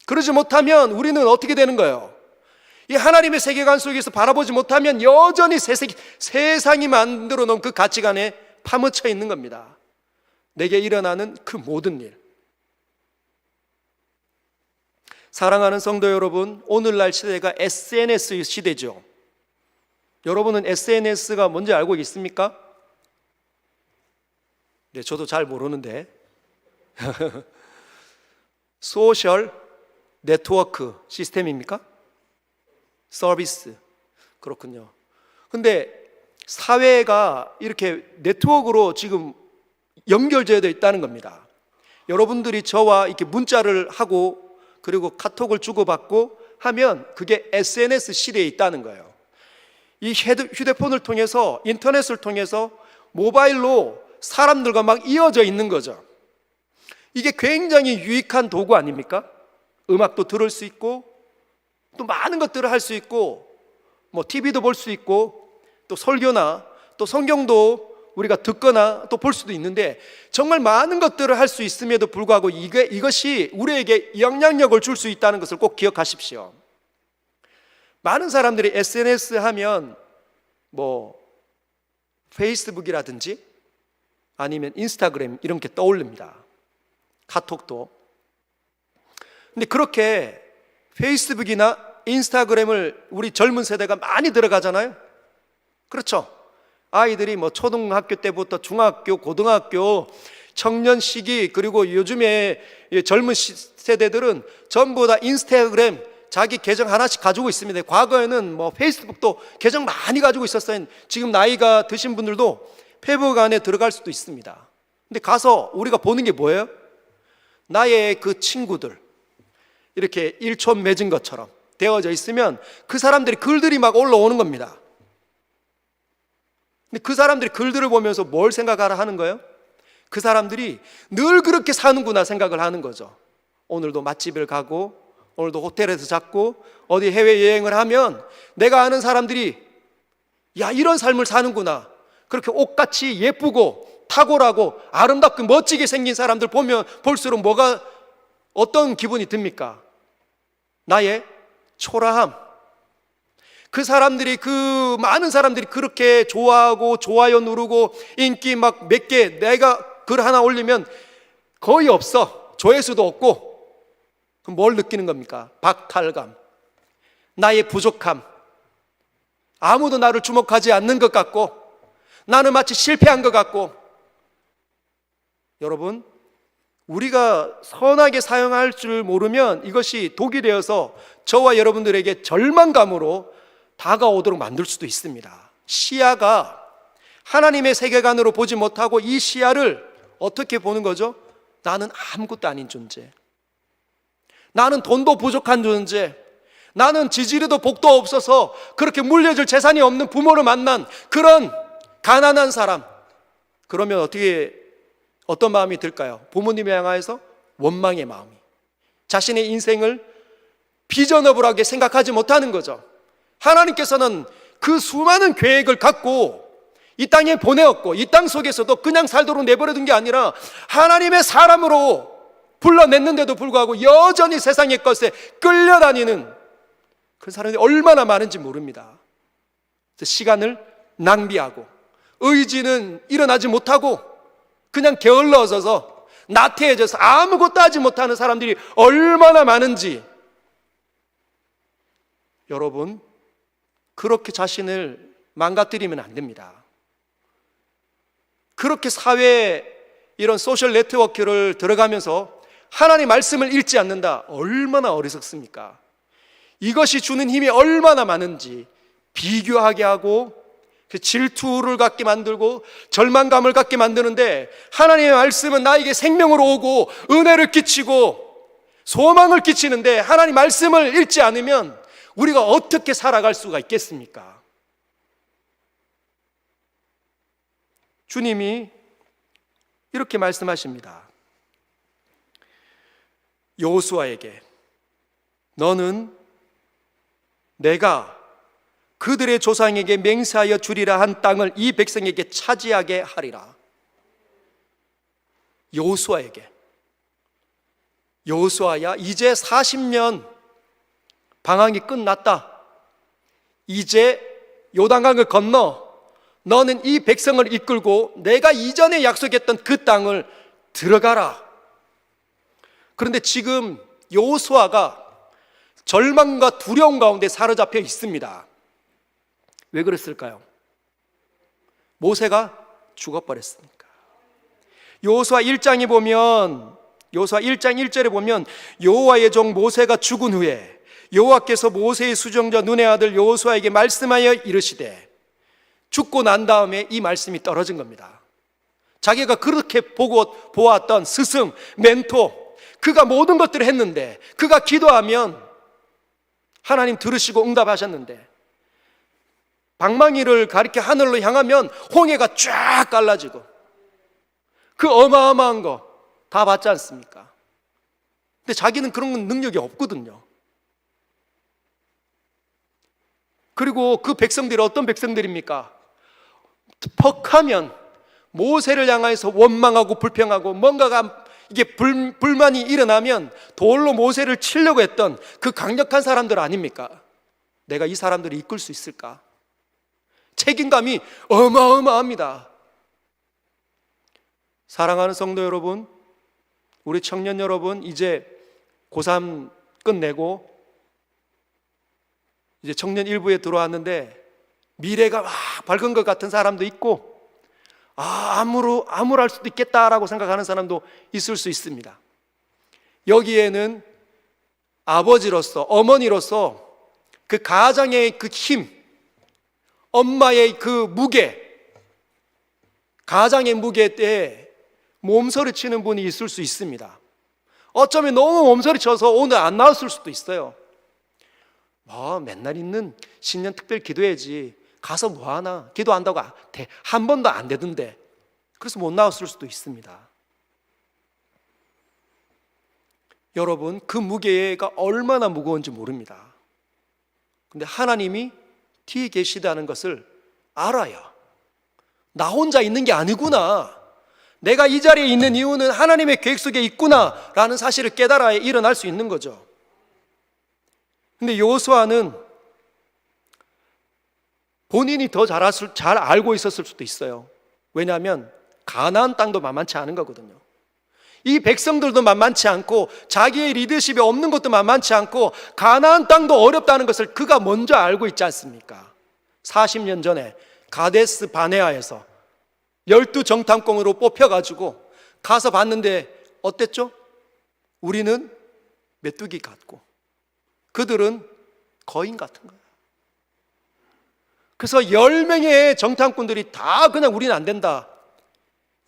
[SPEAKER 1] 그러지 못하면 우리는 어떻게 되는 거예요? 이 하나님의 세계관 속에서 바라보지 못하면 여전히 세상이 만들어 놓은 그 가치관에 파묻혀 있는 겁니다. 내게 일어나는 그 모든 일. 사랑하는 성도 여러분, 오늘날 시대가 SNS 시대죠. 여러분은 SNS가 뭔지 알고 있습니까? 네, 저도 잘 모르는데. 소셜 네트워크 시스템입니까? 서비스. 그렇군요. 근데 사회가 이렇게 네트워크로 지금 연결되어 있다는 겁니다. 여러분들이 저와 이렇게 문자를 하고 그리고 카톡을 주고받고 하면 그게 SNS 시대에 있다는 거예요. 이 휴대폰을 통해서, 인터넷을 통해서 모바일로 사람들과 막 이어져 있는 거죠. 이게 굉장히 유익한 도구 아닙니까? 음악도 들을 수 있고 또 많은 것들을 할 수 있고 뭐 TV도 볼 수 있고 또 설교나 또 성경도 우리가 듣거나 또 볼 수도 있는데 정말 많은 것들을 할 수 있음에도 불구하고 이것이 우리에게 영향력을 줄 수 있다는 것을 꼭 기억하십시오. 많은 사람들이 SNS 하면 뭐 페이스북이라든지 아니면 인스타그램 이런 게 떠오릅니다. 카톡도. 근데 그렇게 페이스북이나 인스타그램을 우리 젊은 세대가 많이 들어가잖아요. 그렇죠? 아이들이 뭐 초등학교 때부터 중학교, 고등학교, 청년 시기 그리고 요즘에 젊은 세대들은 전부 다 인스타그램 자기 계정 하나씩 가지고 있습니다. 과거에는 뭐 페이스북도 계정 많이 가지고 있었어요. 지금 나이가 드신 분들도 페이스북 안에 들어갈 수도 있습니다. 근데 가서 우리가 보는 게 뭐예요? 나의 그 친구들 이렇게 일촌 맺은 것처럼 되어져 있으면 그 사람들이 글들이 막 올라오는 겁니다. 근데 그 사람들이 글들을 보면서 뭘 생각하라 하는 거예요? 그 사람들이 늘 그렇게 사는구나 생각을 하는 거죠. 오늘도 맛집을 가고 오늘도 호텔에서 잤고 어디 해외여행을 하면 내가 아는 사람들이 야 이런 삶을 사는구나, 그렇게 옷같이 예쁘고 탁월하고 아름답고 멋지게 생긴 사람들 보면 볼수록 뭐가 어떤 기분이 듭니까? 나의 초라함. 그 사람들이 그 많은 사람들이 그렇게 좋아하고 좋아요 누르고 인기 막 몇 개 내가 글 하나 올리면 거의 없어. 조회수도 없고. 그럼 뭘 느끼는 겁니까? 박탈감, 나의 부족함, 아무도 나를 주목하지 않는 것 같고 나는 마치 실패한 것 같고. 여러분, 우리가 선하게 사용할 줄 모르면 이것이 독이 되어서 저와 여러분들에게 절망감으로 다가오도록 만들 수도 있습니다. 시야가 하나님의 세계관으로 보지 못하고 이 시야를 어떻게 보는 거죠? 나는 아무것도 아닌 존재, 나는 돈도 부족한 존재, 나는 지지리도 복도 없어서 그렇게 물려줄 재산이 없는 부모를 만난 그런 가난한 사람. 그러면 어떤 마음이 들까요? 부모님에 향하여서 원망의 마음이, 자신의 인생을 비전어블하게 생각하지 못하는 거죠. 하나님께서는 그 수많은 계획을 갖고 이 땅에 보내었고 이 땅 속에서도 그냥 살도록 내버려둔 게 아니라 하나님의 사람으로 불러냈는데도 불구하고 여전히 세상의 것에 끌려다니는 그 사람이 얼마나 많은지 모릅니다. 시간을 낭비하고 의지는 일어나지 못하고 그냥 게을러져서 나태해져서 아무것도 하지 못하는 사람들이 얼마나 많은지. 여러분, 그렇게 자신을 망가뜨리면 안 됩니다. 그렇게 사회에 이런 소셜 네트워크를 들어가면서 하나님의 말씀을 읽지 않는다, 얼마나 어리석습니까? 이것이 주는 힘이 얼마나 많은지 비교하게 하고 질투를 갖게 만들고 절망감을 갖게 만드는데, 하나님의 말씀은 나에게 생명으로 오고 은혜를 끼치고 소망을 끼치는데 하나님 말씀을 읽지 않으면 우리가 어떻게 살아갈 수가 있겠습니까? 주님이 이렇게 말씀하십니다. 여호수아에게 너는 내가 그들의 조상에게 맹세하여 주리라 한 땅을 이 백성에게 차지하게 하리라. 여호수아에게, 여호수아야, 이제 40년 방황이 끝났다. 이제 요단강을 건너 너는 이 백성을 이끌고 내가 이전에 약속했던 그 땅을 들어가라. 그런데 지금 여호수아가 절망과 두려움 가운데 사로잡혀 있습니다. 왜 그랬을까요? 모세가 죽어버렸으니까. 여호수아 1장에 보면, 여호수아 1장 1절에 보면 여호와의 종 모세가 죽은 후에 여호와께서 모세의 수종자 눈의 아들 여호수아에게 말씀하여 이르시되 죽고 난 다음에 이 말씀이 떨어진 겁니다. 자기가 그렇게 보았던 스승, 멘토, 그가 모든 것들을 했는데, 그가 기도하면 하나님 들으시고 응답하셨는데, 방망이를 가리켜 하늘로 향하면 홍해가 쫙 갈라지고, 그 어마어마한 거 다 봤지 않습니까? 근데 자기는 그런 능력이 없거든요. 그리고 그 백성들이 어떤 백성들입니까? 퍽하면 모세를 향해서 원망하고 불평하고, 뭔가가 이게 불만이 일어나면 돌로 모세를 치려고 했던 그 강력한 사람들 아닙니까? 내가 이 사람들을 이끌 수 있을까? 책임감이 어마어마합니다. 사랑하는 성도 여러분, 우리 청년 여러분, 이제 고3 끝내고 이제 청년 일부에 들어왔는데, 미래가 막 밝은 것 같은 사람도 있고, 암울할 수도 있겠다라고 생각하는 사람도 있을 수 있습니다. 여기에는 아버지로서, 어머니로서 그 가장의 그 힘, 엄마의 그 무게, 가장의 무게 때에 몸서리 치는 분이 있을 수 있습니다. 어쩌면 너무 몸서리 쳐서 오늘 안 나왔을 수도 있어요. 맨날 있는 신년 특별 기도해야지, 가서 뭐하나, 기도한다고 한 번도 안 되던데, 그래서 못 나왔을 수도 있습니다. 여러분, 그 무게가 얼마나 무거운지 모릅니다. 근데 하나님이 뒤에 계시다는 것을 알아야, 나 혼자 있는 게 아니구나, 내가 이 자리에 있는 이유는 하나님의 계획 속에 있구나 라는 사실을 깨달아야 일어날 수 있는 거죠. 근데 여호수아는 본인이 더 잘 알고 있었을 수도 있어요. 왜냐하면 가나안 땅도 만만치 않은 거거든요. 이 백성들도 만만치 않고, 자기의 리더십이 없는 것도 만만치 않고, 가나안 땅도 어렵다는 것을 그가 먼저 알고 있지 않습니까? 40년 전에 가데스 바네아에서 12정탐꾼으로 뽑혀가지고 가서 봤는데 어땠죠? 우리는 메뚜기 같고 그들은 거인 같은 거예요. 그래서 10명의 정탐꾼들이 다 그냥 우리는 안 된다,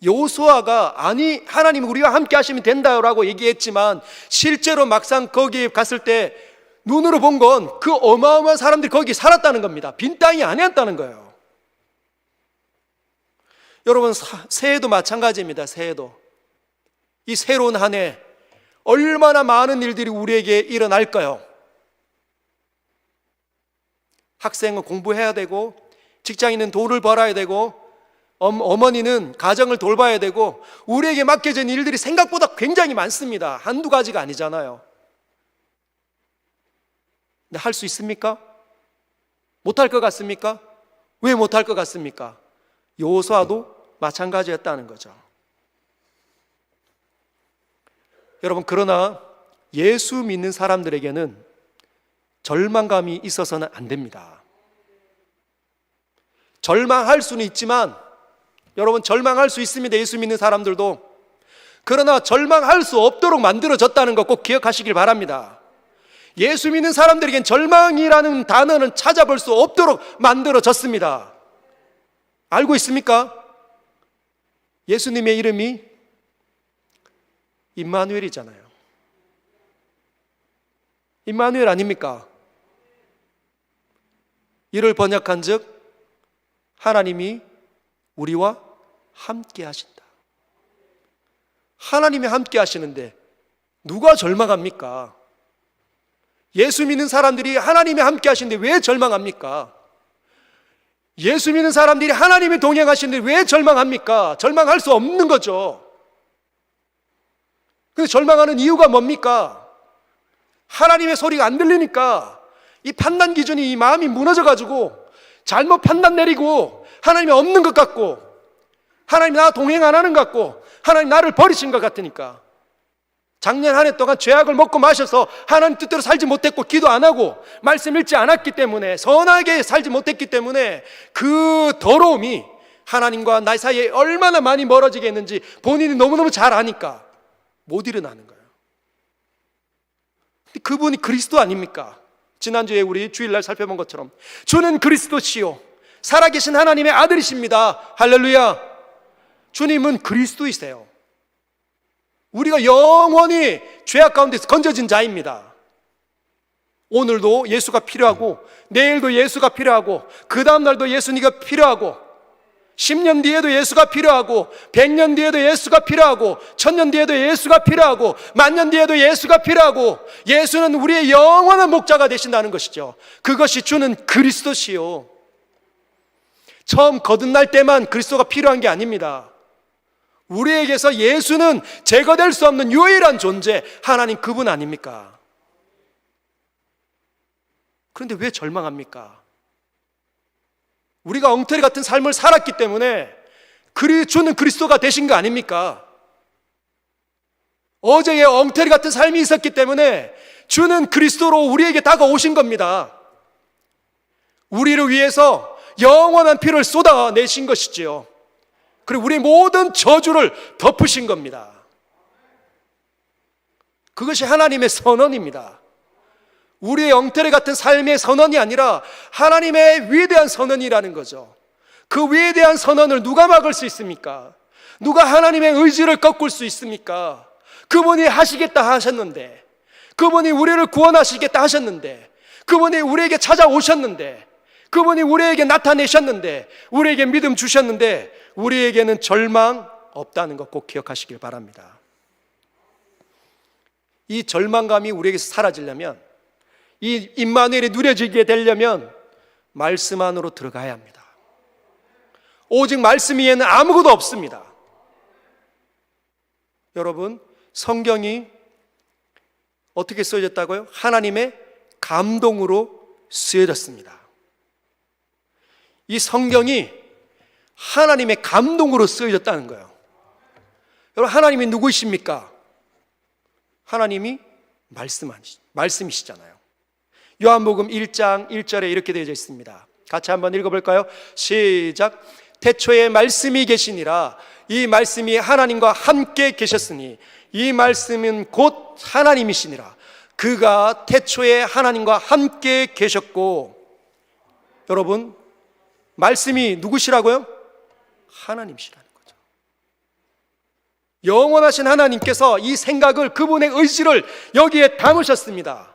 [SPEAKER 1] 여호수아가 아니 하나님이 우리와 함께 하시면 된다라고 얘기했지만, 실제로 막상 거기에 갔을 때 눈으로 본 건 그 어마어마한 사람들이 거기 살았다는 겁니다. 빈 땅이 아니었다는 거예요. 여러분, 새해도 마찬가지입니다. 새해도, 이 새로운 한 해 얼마나 많은 일들이 우리에게 일어날까요? 학생은 공부해야 되고, 직장인은 돈을 벌어야 되고, 어머니는 가정을 돌봐야 되고, 우리에게 맡겨진 일들이 생각보다 굉장히 많습니다. 한두 가지가 아니잖아요. 근데 할 수 있습니까? 못할 것 같습니까? 왜 못할 것 같습니까? 여호수아도 마찬가지였다는 거죠. 여러분, 그러나 예수 믿는 사람들에게는 절망감이 있어서는 안 됩니다. 절망할 수는 있지만, 여러분, 절망할 수 있습니다. 예수 믿는 사람들도. 그러나 절망할 수 없도록 만들어졌다는 거 꼭 기억하시길 바랍니다. 예수 믿는 사람들에겐 절망이라는 단어는 찾아볼 수 없도록 만들어졌습니다. 알고 있습니까? 예수님의 이름이 임마누엘이잖아요. 임마누엘 아닙니까? 이를 번역한 즉 하나님이 우리와 함께 하신다. 하나님이 함께 하시는데 누가 절망합니까? 예수 믿는 사람들이 하나님이 함께 하시는데 왜 절망합니까? 예수 믿는 사람들이 하나님이 동행하시는데 왜 절망합니까? 절망할 수 없는 거죠. 근데 절망하는 이유가 뭡니까? 하나님의 소리가 안 들리니까, 이 판단 기준이, 이 마음이 무너져가지고 잘못 판단 내리고, 하나님이 없는 것 같고, 하나님 나와 동행 안 하는 것 같고, 하나님 나를 버리신 것 같으니까. 작년 한 해 동안 죄악을 먹고 마셔서 하나님 뜻대로 살지 못했고, 기도 안 하고 말씀 읽지 않았기 때문에, 선하게 살지 못했기 때문에 그 더러움이 하나님과 나 사이에 얼마나 많이 멀어지게 했는지 본인이 너무너무 잘 아니까 못 일어나는 거예요. 그분이 그리스도 아닙니까? 지난주에 우리 주일날 살펴본 것처럼 주는 그리스도시요 살아계신 하나님의 아들이십니다. 할렐루야. 주님은 그리스도이세요. 우리가 영원히 죄악 가운데서 건져진 자입니다. 오늘도 예수가 필요하고, 내일도 예수가 필요하고, 그 다음날도 예수님이 필요하고, 10년 뒤에도 예수가 필요하고, 100년 뒤에도 예수가 필요하고, 1000년 뒤에도 예수가 필요하고, 10,000년 뒤에도 예수가 필요하고, 예수는 우리의 영원한 목자가 되신다는 것이죠. 그것이 주는 그리스도시요. 처음 거듭날 때만 그리스도가 필요한 게 아닙니다. 우리에게서 예수는 제거될 수 없는 유일한 존재, 하나님 그분 아닙니까? 그런데 왜 절망합니까? 우리가 엉터리 같은 삶을 살았기 때문에 주는 그리스도가 되신 거 아닙니까? 어제의 엉터리 같은 삶이 있었기 때문에 주는 그리스도로 우리에게 다가오신 겁니다. 우리를 위해서 영원한 피를 쏟아내신 것이지요. 그리고 우리 모든 저주를 덮으신 겁니다. 그것이 하나님의 선언입니다. 우리의 엉터리 같은 삶의 선언이 아니라 하나님의 위대한 선언이라는 거죠. 그 위대한 선언을 누가 막을 수 있습니까? 누가 하나님의 의지를 꺾을 수 있습니까? 그분이 하시겠다 하셨는데, 그분이 우리를 구원하시겠다 하셨는데, 그분이 우리에게 찾아오셨는데, 그분이 우리에게 나타내셨는데, 우리에게 믿음 주셨는데, 우리에게는 절망 없다는 것 꼭 기억하시길 바랍니다. 이 절망감이 우리에게서 사라지려면, 이 임마누엘이 누려지게 되려면 말씀 안으로 들어가야 합니다. 오직 말씀 위에는 아무것도 없습니다. 여러분, 성경이 어떻게 쓰여졌다고요? 하나님의 감동으로 쓰여졌습니다. 이 성경이 하나님의 감동으로 쓰여졌다는 거예요. 여러분, 하나님이 누구이십니까? 하나님이 말씀이시잖아요. 요한복음 1장 1절에 이렇게 되어져 있습니다. 같이 한번 읽어볼까요? 시작. 태초에 말씀이 계시니라. 이 말씀이 하나님과 함께 계셨으니 이 말씀은 곧 하나님이시니라. 그가 태초에 하나님과 함께 계셨고, 여러분, 말씀이 누구시라고요? 하나님이시라는 거죠. 영원하신 하나님께서 이 생각을, 그분의 의지를 여기에 담으셨습니다.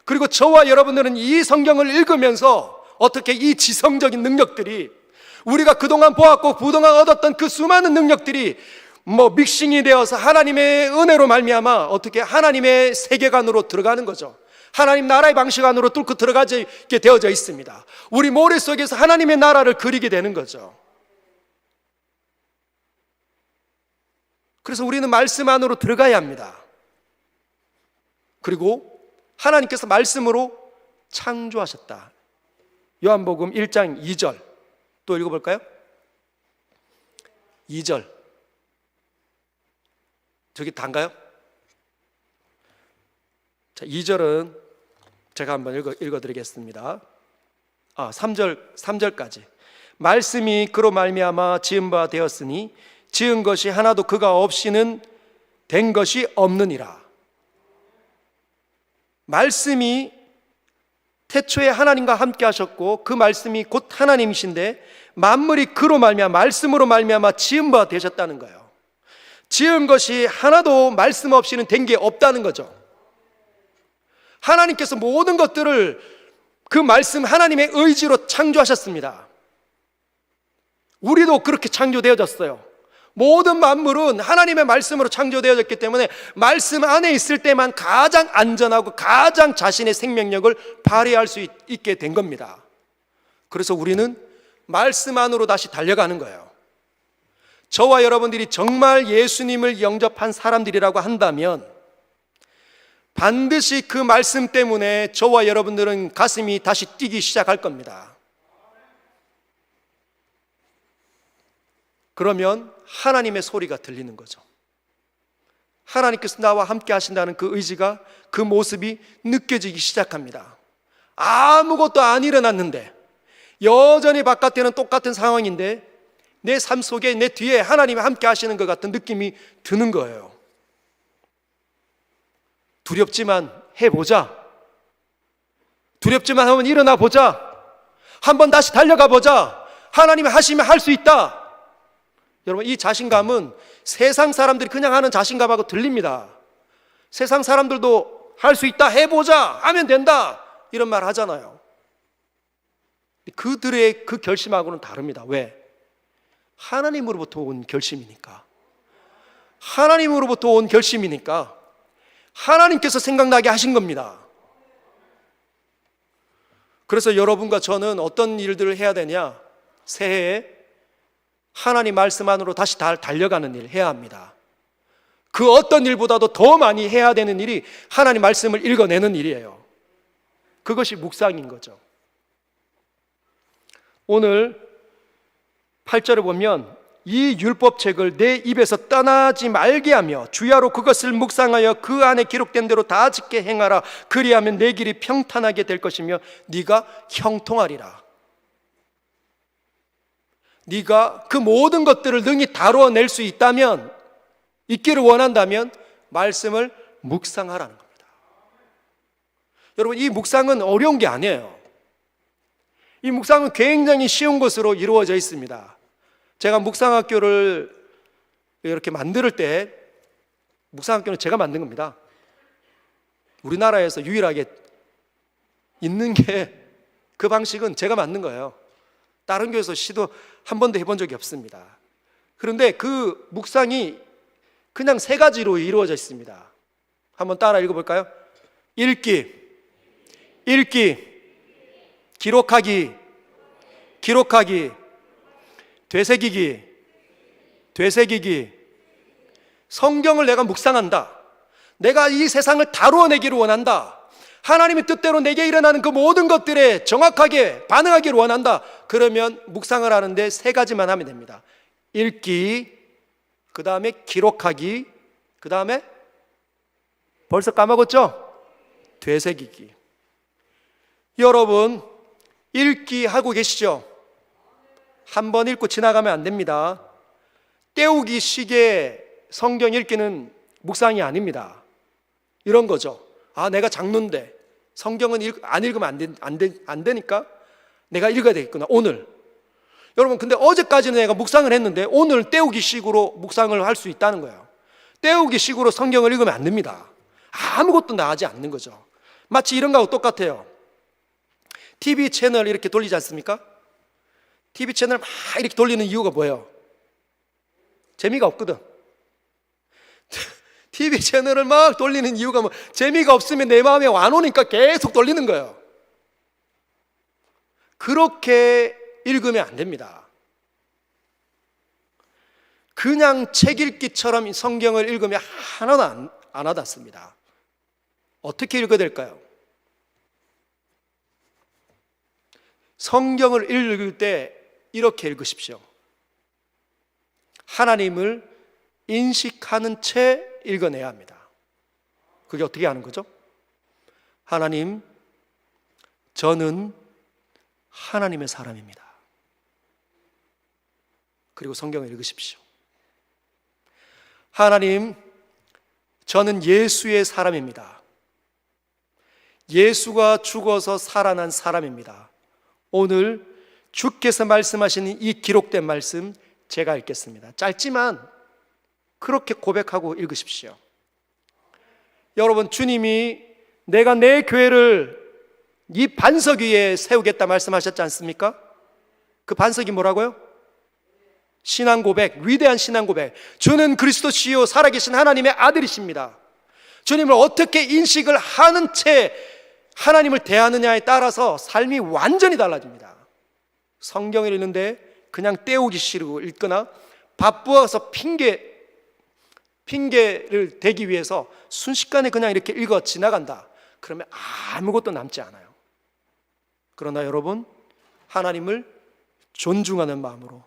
[SPEAKER 1] 그리고 저와 여러분들은 이 성경을 읽으면서 어떻게 이 지성적인 능력들이, 우리가 그동안 보았고 그동안 얻었던 그 수많은 능력들이 믹싱이 되어서 하나님의 은혜로 말미암아 어떻게 하나님의 세계관으로 들어가는 거죠. 하나님 나라의 방식 안으로 뚫고 들어가게 되어져 있습니다. 우리 머릿속에서 하나님의 나라를 그리게 되는 거죠. 그래서 우리는 말씀 안으로 들어가야 합니다. 그리고 하나님께서 말씀으로 창조하셨다. 요한복음 1장 2절 또 읽어볼까요? 2절 저기 단가요? 자, 2절은 제가 한번 읽어드리겠습니다. 3절까지. 말씀이 그로 말미암아 지은 바 되었으니 지은 것이 하나도 그가 없이는 된 것이 없느니라. 말씀이 태초에 하나님과 함께 하셨고 그 말씀이 곧 하나님이신데 만물이 그로 말미암아, 말씀으로 말미암아 지은 바 되셨다는 거예요. 지은 것이 하나도 말씀 없이는 된 게 없다는 거죠. 하나님께서 모든 것들을 그 말씀 하나님의 의지로 창조하셨습니다. 우리도 그렇게 창조되어졌어요. 모든 만물은 하나님의 말씀으로 창조되어졌기 때문에 말씀 안에 있을 때만 가장 안전하고 가장 자신의 생명력을 발휘할 수 있게 된 겁니다. 그래서 우리는 말씀 안으로 다시 달려가는 거예요. 저와 여러분들이 정말 예수님을 영접한 사람들이라고 한다면 반드시 그 말씀 때문에 저와 여러분들은 가슴이 다시 뛰기 시작할 겁니다. 그러면 하나님의 소리가 들리는 거죠. 하나님께서 나와 함께 하신다는 그 의지가, 그 모습이 느껴지기 시작합니다. 아무것도 안 일어났는데, 여전히 바깥에는 똑같은 상황인데 내 삶 속에, 내 뒤에 하나님이 함께 하시는 것 같은 느낌이 드는 거예요. 두렵지만 해보자. 두렵지만 한번 일어나 보자. 한번 다시 달려가 보자. 하나님이 하시면 할 수 있다. 여러분, 이 자신감은 세상 사람들이 그냥 하는 자신감하고 들립니다. 세상 사람들도 할 수 있다, 해보자, 하면 된다, 이런 말 하잖아요. 그들의 그 결심하고는 다릅니다. 왜? 하나님으로부터 온 결심이니까. 하나님으로부터 온 결심이니까 하나님께서 생각나게 하신 겁니다. 그래서 여러분과 저는 어떤 일들을 해야 되냐? 새해에 하나님 말씀 안으로 다시 달려가는 일을 해야 합니다. 그 어떤 일보다도 더 많이 해야 되는 일이 하나님 말씀을 읽어내는 일이에요. 그것이 묵상인 거죠. 오늘 8절에 보면 이 율법책을 내 입에서 떠나지 말게 하며 주야로 그것을 묵상하여 그 안에 기록된 대로 다 짓게 행하라. 그리하면 내 길이 평탄하게 될 것이며 네가 형통하리라. 네가 그 모든 것들을 능히 다루어낼 수 있다면, 있기를 원한다면 말씀을 묵상하라는 겁니다. 여러분, 이 묵상은 어려운 게 아니에요. 이 묵상은 굉장히 쉬운 것으로 이루어져 있습니다. 제가 묵상학교를 이렇게 만들 때, 묵상학교는 제가 만든 겁니다. 우리나라에서 유일하게 있는 게 그 방식은 제가 만든 거예요. 다른 교회에서 시도 한 번도 해본 적이 없습니다. 그런데 그 묵상이 그냥 세 가지로 이루어져 있습니다. 한번 따라 읽어볼까요? 읽기, 기록하기, 되새기기. 성경을 내가 묵상한다. 내가 이 세상을 다루어내기를 원한다. 하나님의 뜻대로 내게 일어나는 그 모든 것들에 정확하게 반응하기를 원한다. 그러면 묵상을 하는데 세 가지만 하면 됩니다. 읽기, 그 다음에 기록하기, 그 다음에 벌써 까먹었죠? 되새기기. 여러분, 읽기 하고 계시죠? 한 번 읽고 지나가면 안 됩니다. 때우기 식의 성경 읽기는 묵상이 아닙니다. 이런 거죠. 아, 내가 장로인데 성경은 안 읽으면 안 되니까 내가 읽어야 되겠구나, 오늘. 여러분, 근데 어제까지는 내가 묵상을 했는데 오늘 때우기 식으로 묵상을 할 수 있다는 거예요. 때우기 식으로 성경을 읽으면 안 됩니다. 아무것도 나하지 않는 거죠. 마치 이런 거하고 똑같아요. TV 채널 이렇게 돌리지 않습니까? TV 채널 막 이렇게 돌리는 이유가 뭐예요? 재미가 없거든. TV 채널을 막 돌리는 이유가 뭐, 재미가 없으면 내 마음에 안 오니까 계속 돌리는 거예요. 그렇게 읽으면 안 됩니다. 그냥 책 읽기처럼 성경을 읽으면 하나도 안 와닿습니다. 어떻게 읽어야 될까요? 성경을 읽을 때 이렇게 읽으십시오. 하나님을 인식하는 채 읽어내야 합니다. 그게 어떻게 하는 거죠? 하나님, 저는 하나님의 사람입니다. 그리고 성경을 읽으십시오. 하나님, 저는 예수의 사람입니다. 예수가 죽어서 살아난 사람입니다. 오늘 주께서 말씀하시는 이 기록된 말씀 제가 읽겠습니다. 짧지만 그렇게 고백하고 읽으십시오. 여러분, 주님이 내가 내 교회를 이 반석 위에 세우겠다 말씀하셨지 않습니까? 그 반석이 뭐라고요? 신앙 고백, 위대한 신앙 고백. 주는 그리스도시요 살아계신 하나님의 아들이십니다. 주님을 어떻게 인식을 하는 채 하나님을 대하느냐에 따라서 삶이 완전히 달라집니다. 성경을 읽는데 그냥 때우기 싫고 읽거나 바쁘어서 핑계를 대기 위해서 순식간에 그냥 이렇게 읽어 지나간다. 그러면 아무것도 남지 않아요. 그러나 여러분, 하나님을 존중하는 마음으로,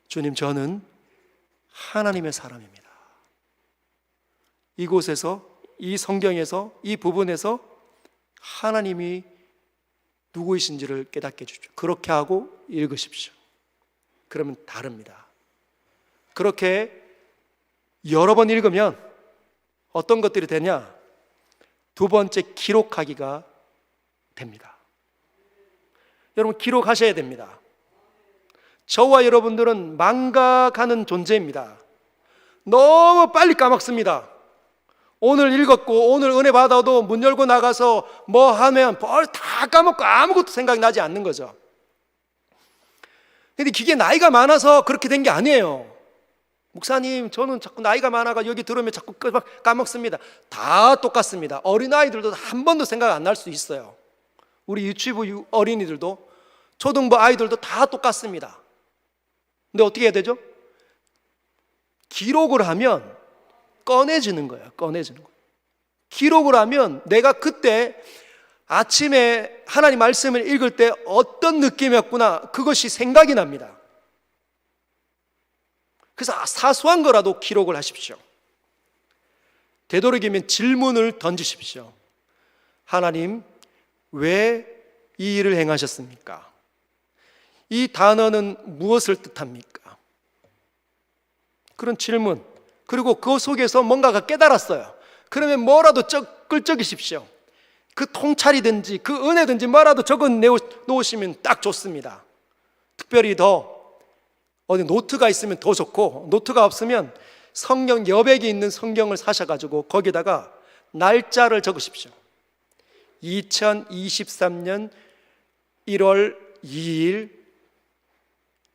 [SPEAKER 1] 주님, 저는 하나님의 사람입니다. 이곳에서, 이 성경에서, 이 부분에서 하나님이 누구이신지를 깨닫게 해주십시오. 그렇게 하고 읽으십시오. 그러면 다릅니다. 그렇게 여러 번 읽으면 어떤 것들이 되냐? 두 번째, 기록하기가 됩니다. 여러분, 기록하셔야 됩니다. 저와 여러분들은 망각하는 존재입니다. 너무 빨리 까먹습니다. 오늘 읽었고 오늘 은혜 받아도 문 열고 나가서 뭐 하면 뭘 다 까먹고 아무것도 생각나지 않는 거죠. 근데 그게 나이가 많아서 그렇게 된 게 아니에요. 목사님, 저는 자꾸 나이가 많아가 여기 들으면 자꾸 까먹습니다. 다 똑같습니다. 어린아이들도 한 번도 생각 안 날 수 있어요. 우리 유치부 어린이들도, 초등부 아이들도 다 똑같습니다. 근데 어떻게 해야 되죠? 기록을 하면 꺼내지는 거예요. 꺼내지는 거예요. 기록을 하면 내가 그때 아침에 하나님 말씀을 읽을 때 어떤 느낌이었구나, 그것이 생각이 납니다. 그래서 사소한 거라도 기록을 하십시오. 되도록이면 질문을 던지십시오. 하나님, 왜 이 일을 행하셨습니까? 이 단어는 무엇을 뜻합니까? 그런 질문. 그리고 그 속에서 뭔가가 깨달았어요. 그러면 뭐라도 끌적이십시오. 그 통찰이든지 그 은혜든지 뭐라도 적어 놓으시면 딱 좋습니다. 특별히 어디 노트가 있으면 더 좋고, 노트가 없으면 성경 여백이 있는 성경을 사셔가지고 거기다가 날짜를 적으십시오. 2023년 1월 2일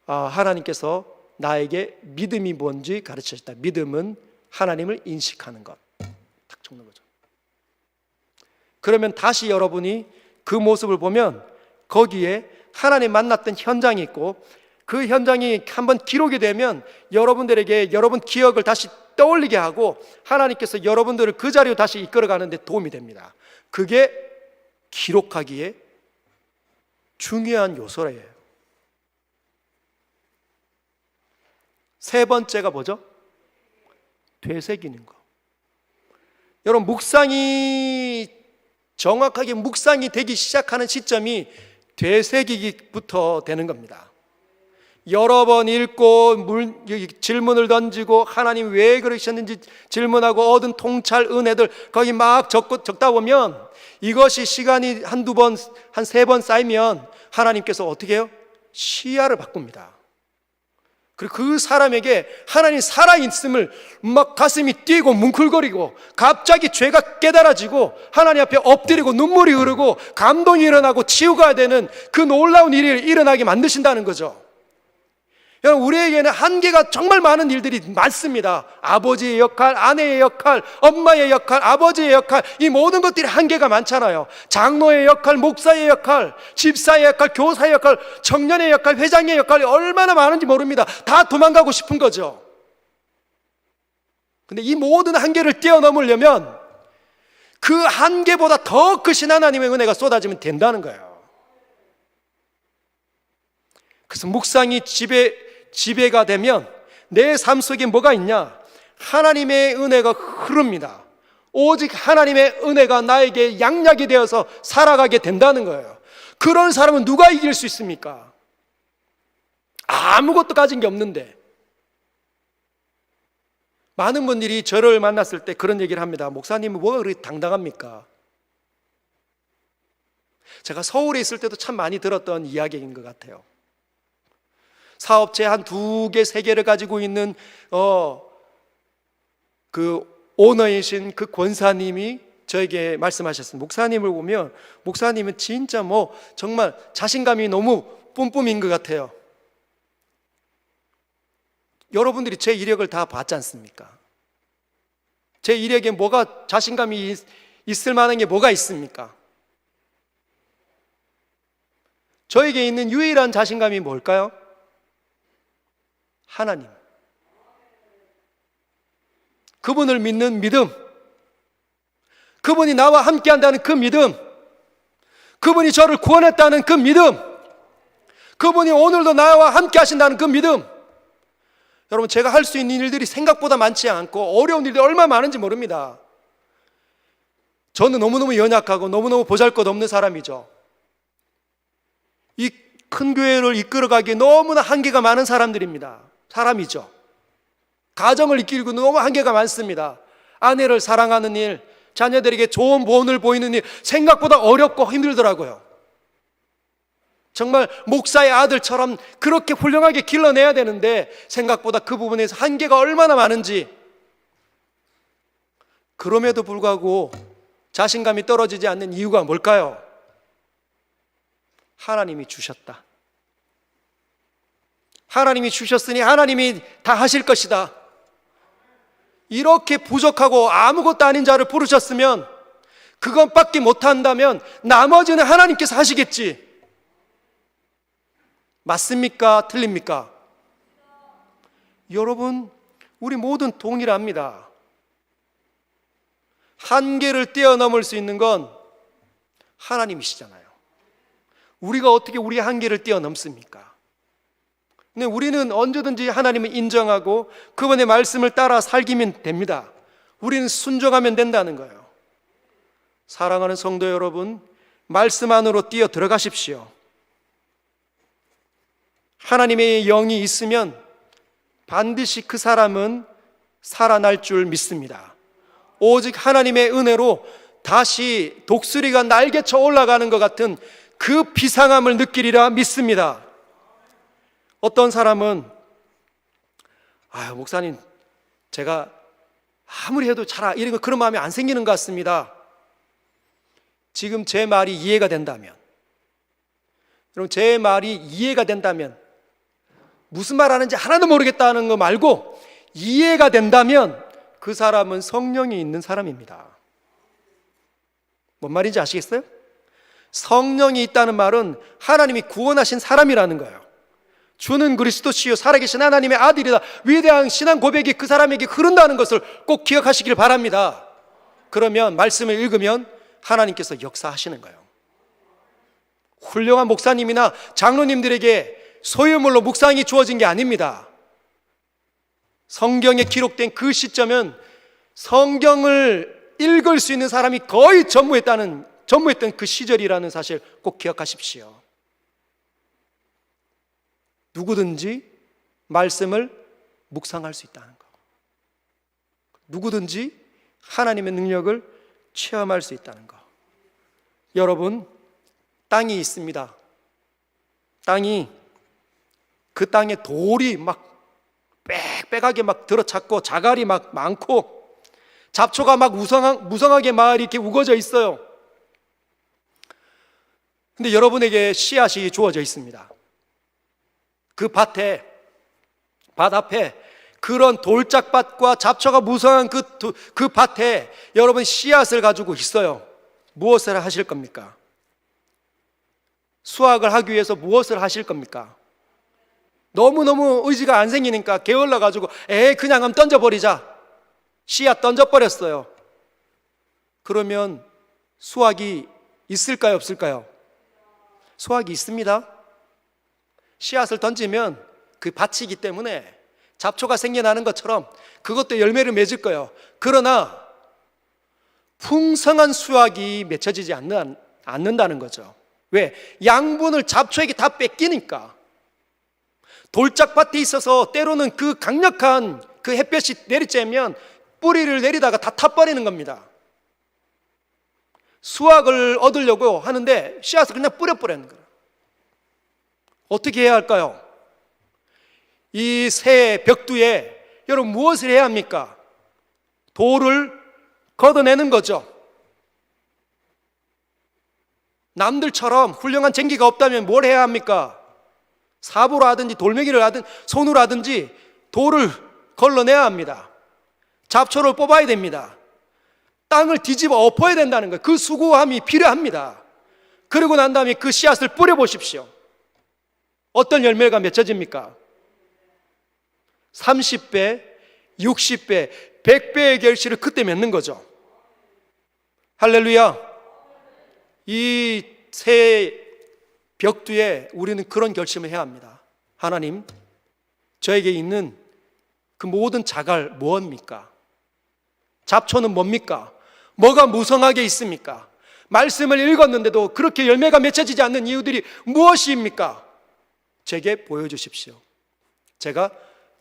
[SPEAKER 1] 하나님께서 나에게 믿음이 뭔지 가르치셨다. 믿음은 하나님을 인식하는 것. 딱 적는 거죠. 그러면 다시 여러분이 그 모습을 보면 거기에 하나님 만났던 현장이 있고, 그 현장이 한번 기록이 되면 여러분들에게 여러분 기억을 다시 떠올리게 하고 하나님께서 여러분들을 그 자리로 다시 이끌어가는 데 도움이 됩니다. 그게 기록하기에 중요한 요소예요. 세 번째가 뭐죠? 되새기는 거. 여러분, 정확하게 묵상이 되기 시작하는 시점이 되새기기부터 되는 겁니다. 여러 번 읽고 질문을 던지고 하나님 왜 그러셨는지 질문하고 얻은 통찰 은혜들 거기 막 적다 보면 이것이 시간이 한두 번, 한 세 번 쌓이면 하나님께서 어떻게 해요? 시야를 바꿉니다. 그리고 그 사람에게 하나님 살아있음을 막 가슴이 뛰고 뭉클거리고 갑자기 죄가 깨달아지고 하나님 앞에 엎드리고 눈물이 흐르고 감동이 일어나고 치유가 되는 그 놀라운 일이 일어나게 만드신다는 거죠. 여러분, 우리에게는 한계가 정말 많은 일들이 많습니다. 아버지의 역할, 아내의 역할, 엄마의 역할, 아버지의 역할, 이 모든 것들이 한계가 많잖아요. 장로의 역할, 목사의 역할, 집사의 역할, 교사의 역할, 청년의 역할, 회장의 역할이 얼마나 많은지 모릅니다. 다 도망가고 싶은 거죠. 근데 이 모든 한계를 뛰어넘으려면 그 한계보다 더 크신 하나님의 은혜가 쏟아지면 된다는 거예요. 그래서 묵상이 지배가 되면 내 삶 속에 뭐가 있냐? 하나님의 은혜가 흐릅니다. 오직 하나님의 은혜가 나에게 양약이 되어서 살아가게 된다는 거예요. 그런 사람은 누가 이길 수 있습니까? 아무것도 가진 게 없는데. 많은 분들이 저를 만났을 때 그런 얘기를 합니다. 목사님은 뭐가 그렇게 당당합니까? 제가 서울에 있을 때도 참 많이 들었던 이야기인 것 같아요. 사업체 한 2개, 3개를 가지고 있는 그 오너이신 그 권사님이 저에게 말씀하셨습니다. 목사님을 보면 목사님은 진짜 정말 자신감이 너무 뿜뿜인 것 같아요. 여러분들이 제 이력을 다 봤지 않습니까? 제 이력에 뭐가 자신감이 있을 만한 게 뭐가 있습니까? 저에게 있는 유일한 자신감이 뭘까요? 하나님, 그분을 믿는 믿음, 그분이 나와 함께 한다는 그 믿음, 그분이 저를 구원했다는 그 믿음, 그분이 오늘도 나와 함께 하신다는 그 믿음. 여러분, 제가 할 수 있는 일들이 생각보다 많지 않고 어려운 일들이 얼마나 많은지 모릅니다. 저는 너무너무 연약하고 너무너무 보잘것없는 사람이죠. 이 큰 교회를 이끌어가기에 너무나 한계가 많은 사람이죠. 가정을 이끌고 너무 한계가 많습니다. 아내를 사랑하는 일, 자녀들에게 좋은 본을 보이는 일, 생각보다 어렵고 힘들더라고요. 정말 목사의 아들처럼 그렇게 훌륭하게 길러내야 되는데 생각보다 그 부분에서 한계가 얼마나 많은지, 그럼에도 불구하고 자신감이 떨어지지 않는 이유가 뭘까요? 하나님이 주셨다. 하나님이 주셨으니 하나님이 다 하실 것이다. 이렇게 부족하고 아무것도 아닌 자를 부르셨으면, 그것밖에 못한다면 나머지는 하나님께서 하시겠지. 맞습니까? 틀립니까? 여러분, 우리 모든 동일합니다. 한계를 뛰어넘을 수 있는 건 하나님이시잖아요. 우리가 어떻게 우리의 한계를 뛰어넘습니까? 근데 우리는 언제든지 하나님을 인정하고 그분의 말씀을 따라 살기면 됩니다. 우리는 순종하면 된다는 거예요. 사랑하는 성도 여러분, 말씀 안으로 뛰어 들어가십시오. 하나님의 영이 있으면 반드시 그 사람은 살아날 줄 믿습니다. 오직 하나님의 은혜로 다시 독수리가 날개쳐 올라가는 것 같은 그 비상함을 느끼리라 믿습니다. 어떤 사람은 목사님, 제가 아무리 해도 이런 거 그런 마음이 안 생기는 것 같습니다. 지금 제 말이 이해가 된다면, 여러분, 제 말이 이해가 된다면, 무슨 말 하는지 하나도 모르겠다는 거 말고 이해가 된다면 그 사람은 성령이 있는 사람입니다. 뭔 말인지 아시겠어요? 성령이 있다는 말은 하나님이 구원하신 사람이라는 거예요. 주는 그리스도시요 살아계신 하나님의 아들이다. 위대한 신앙 고백이 그 사람에게 흐른다는 것을 꼭 기억하시길 바랍니다. 그러면 말씀을 읽으면 하나님께서 역사하시는 거예요. 훌륭한 목사님이나 장로님들에게 소유물로 묵상이 주어진 게 아닙니다. 성경에 기록된 그 시점은 성경을 읽을 수 있는 사람이 거의 전무했던 그 시절이라는 사실 꼭 기억하십시오. 누구든지 말씀을 묵상할 수 있다는 것, 누구든지 하나님의 능력을 체험할 수 있다는 것. 여러분, 땅이 있습니다. 그 땅에 돌이 막 빽빽하게 막 들어찼고 자갈이 막 많고 잡초가 막 무성하게 막 이렇게 우거져 있어요. 근데 여러분에게 씨앗이 주어져 있습니다. 그 밭 앞에 그런 돌짝밭과 잡초가 무성한 그 밭에 여러분 씨앗을 가지고 있어요. 무엇을 하실 겁니까? 수확을 하기 위해서 무엇을 하실 겁니까? 너무너무 의지가 안 생기니까 게을러 가지고 그냥 한번 던져버리자. 씨앗 던져버렸어요. 그러면 수확이 있을까요? 없을까요? 수확이 있습니다. 씨앗을 던지면 그 밭이기 때문에 잡초가 생겨나는 것처럼 그것도 열매를 맺을 거예요. 그러나 풍성한 수확이 맺혀지지 않는다는 거죠. 왜? 양분을 잡초에게 다 뺏기니까. 돌짝밭에 있어서 때로는 그 강력한 그 햇볕이 내리쬐면 뿌리를 내리다가 다 타버리는 겁니다. 수확을 얻으려고 하는데 씨앗을 그냥 뿌려버리는 거예요. 어떻게 해야 할까요? 이 새 벽두에 여러분 무엇을 해야 합니까? 돌을 걷어내는 거죠. 남들처럼 훌륭한 쟁기가 없다면 뭘 해야 합니까? 삽으로 하든지 돌멩이를 하든 손으로 하든지 돌을 걸러내야 합니다. 잡초를 뽑아야 됩니다. 땅을 뒤집어 엎어야 된다는 거예요. 그 수고함이 필요합니다. 그러고 난 다음에 그 씨앗을 뿌려보십시오. 어떤 열매가 맺혀집니까? 30배, 60배, 100배의 결실을 그때 맺는 거죠. 할렐루야. 이 새 벽두에 우리는 그런 결심을 해야 합니다. 하나님, 저에게 있는 그 모든 자갈 무엇입니까? 잡초는 뭡니까? 뭐가 무성하게 있습니까? 말씀을 읽었는데도 그렇게 열매가 맺혀지지 않는 이유들이 무엇입니까? 제게 보여주십시오. 제가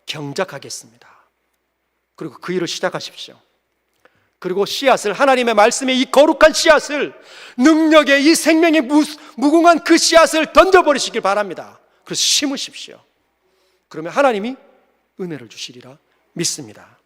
[SPEAKER 1] 경작하겠습니다. 그리고 그 일을 시작하십시오. 그리고 씨앗을, 하나님의 말씀의 이 거룩한 씨앗을, 능력의 이 생명의 무궁한 그 씨앗을 던져버리시길 바랍니다. 그래서 심으십시오. 그러면 하나님이 은혜를 주시리라 믿습니다.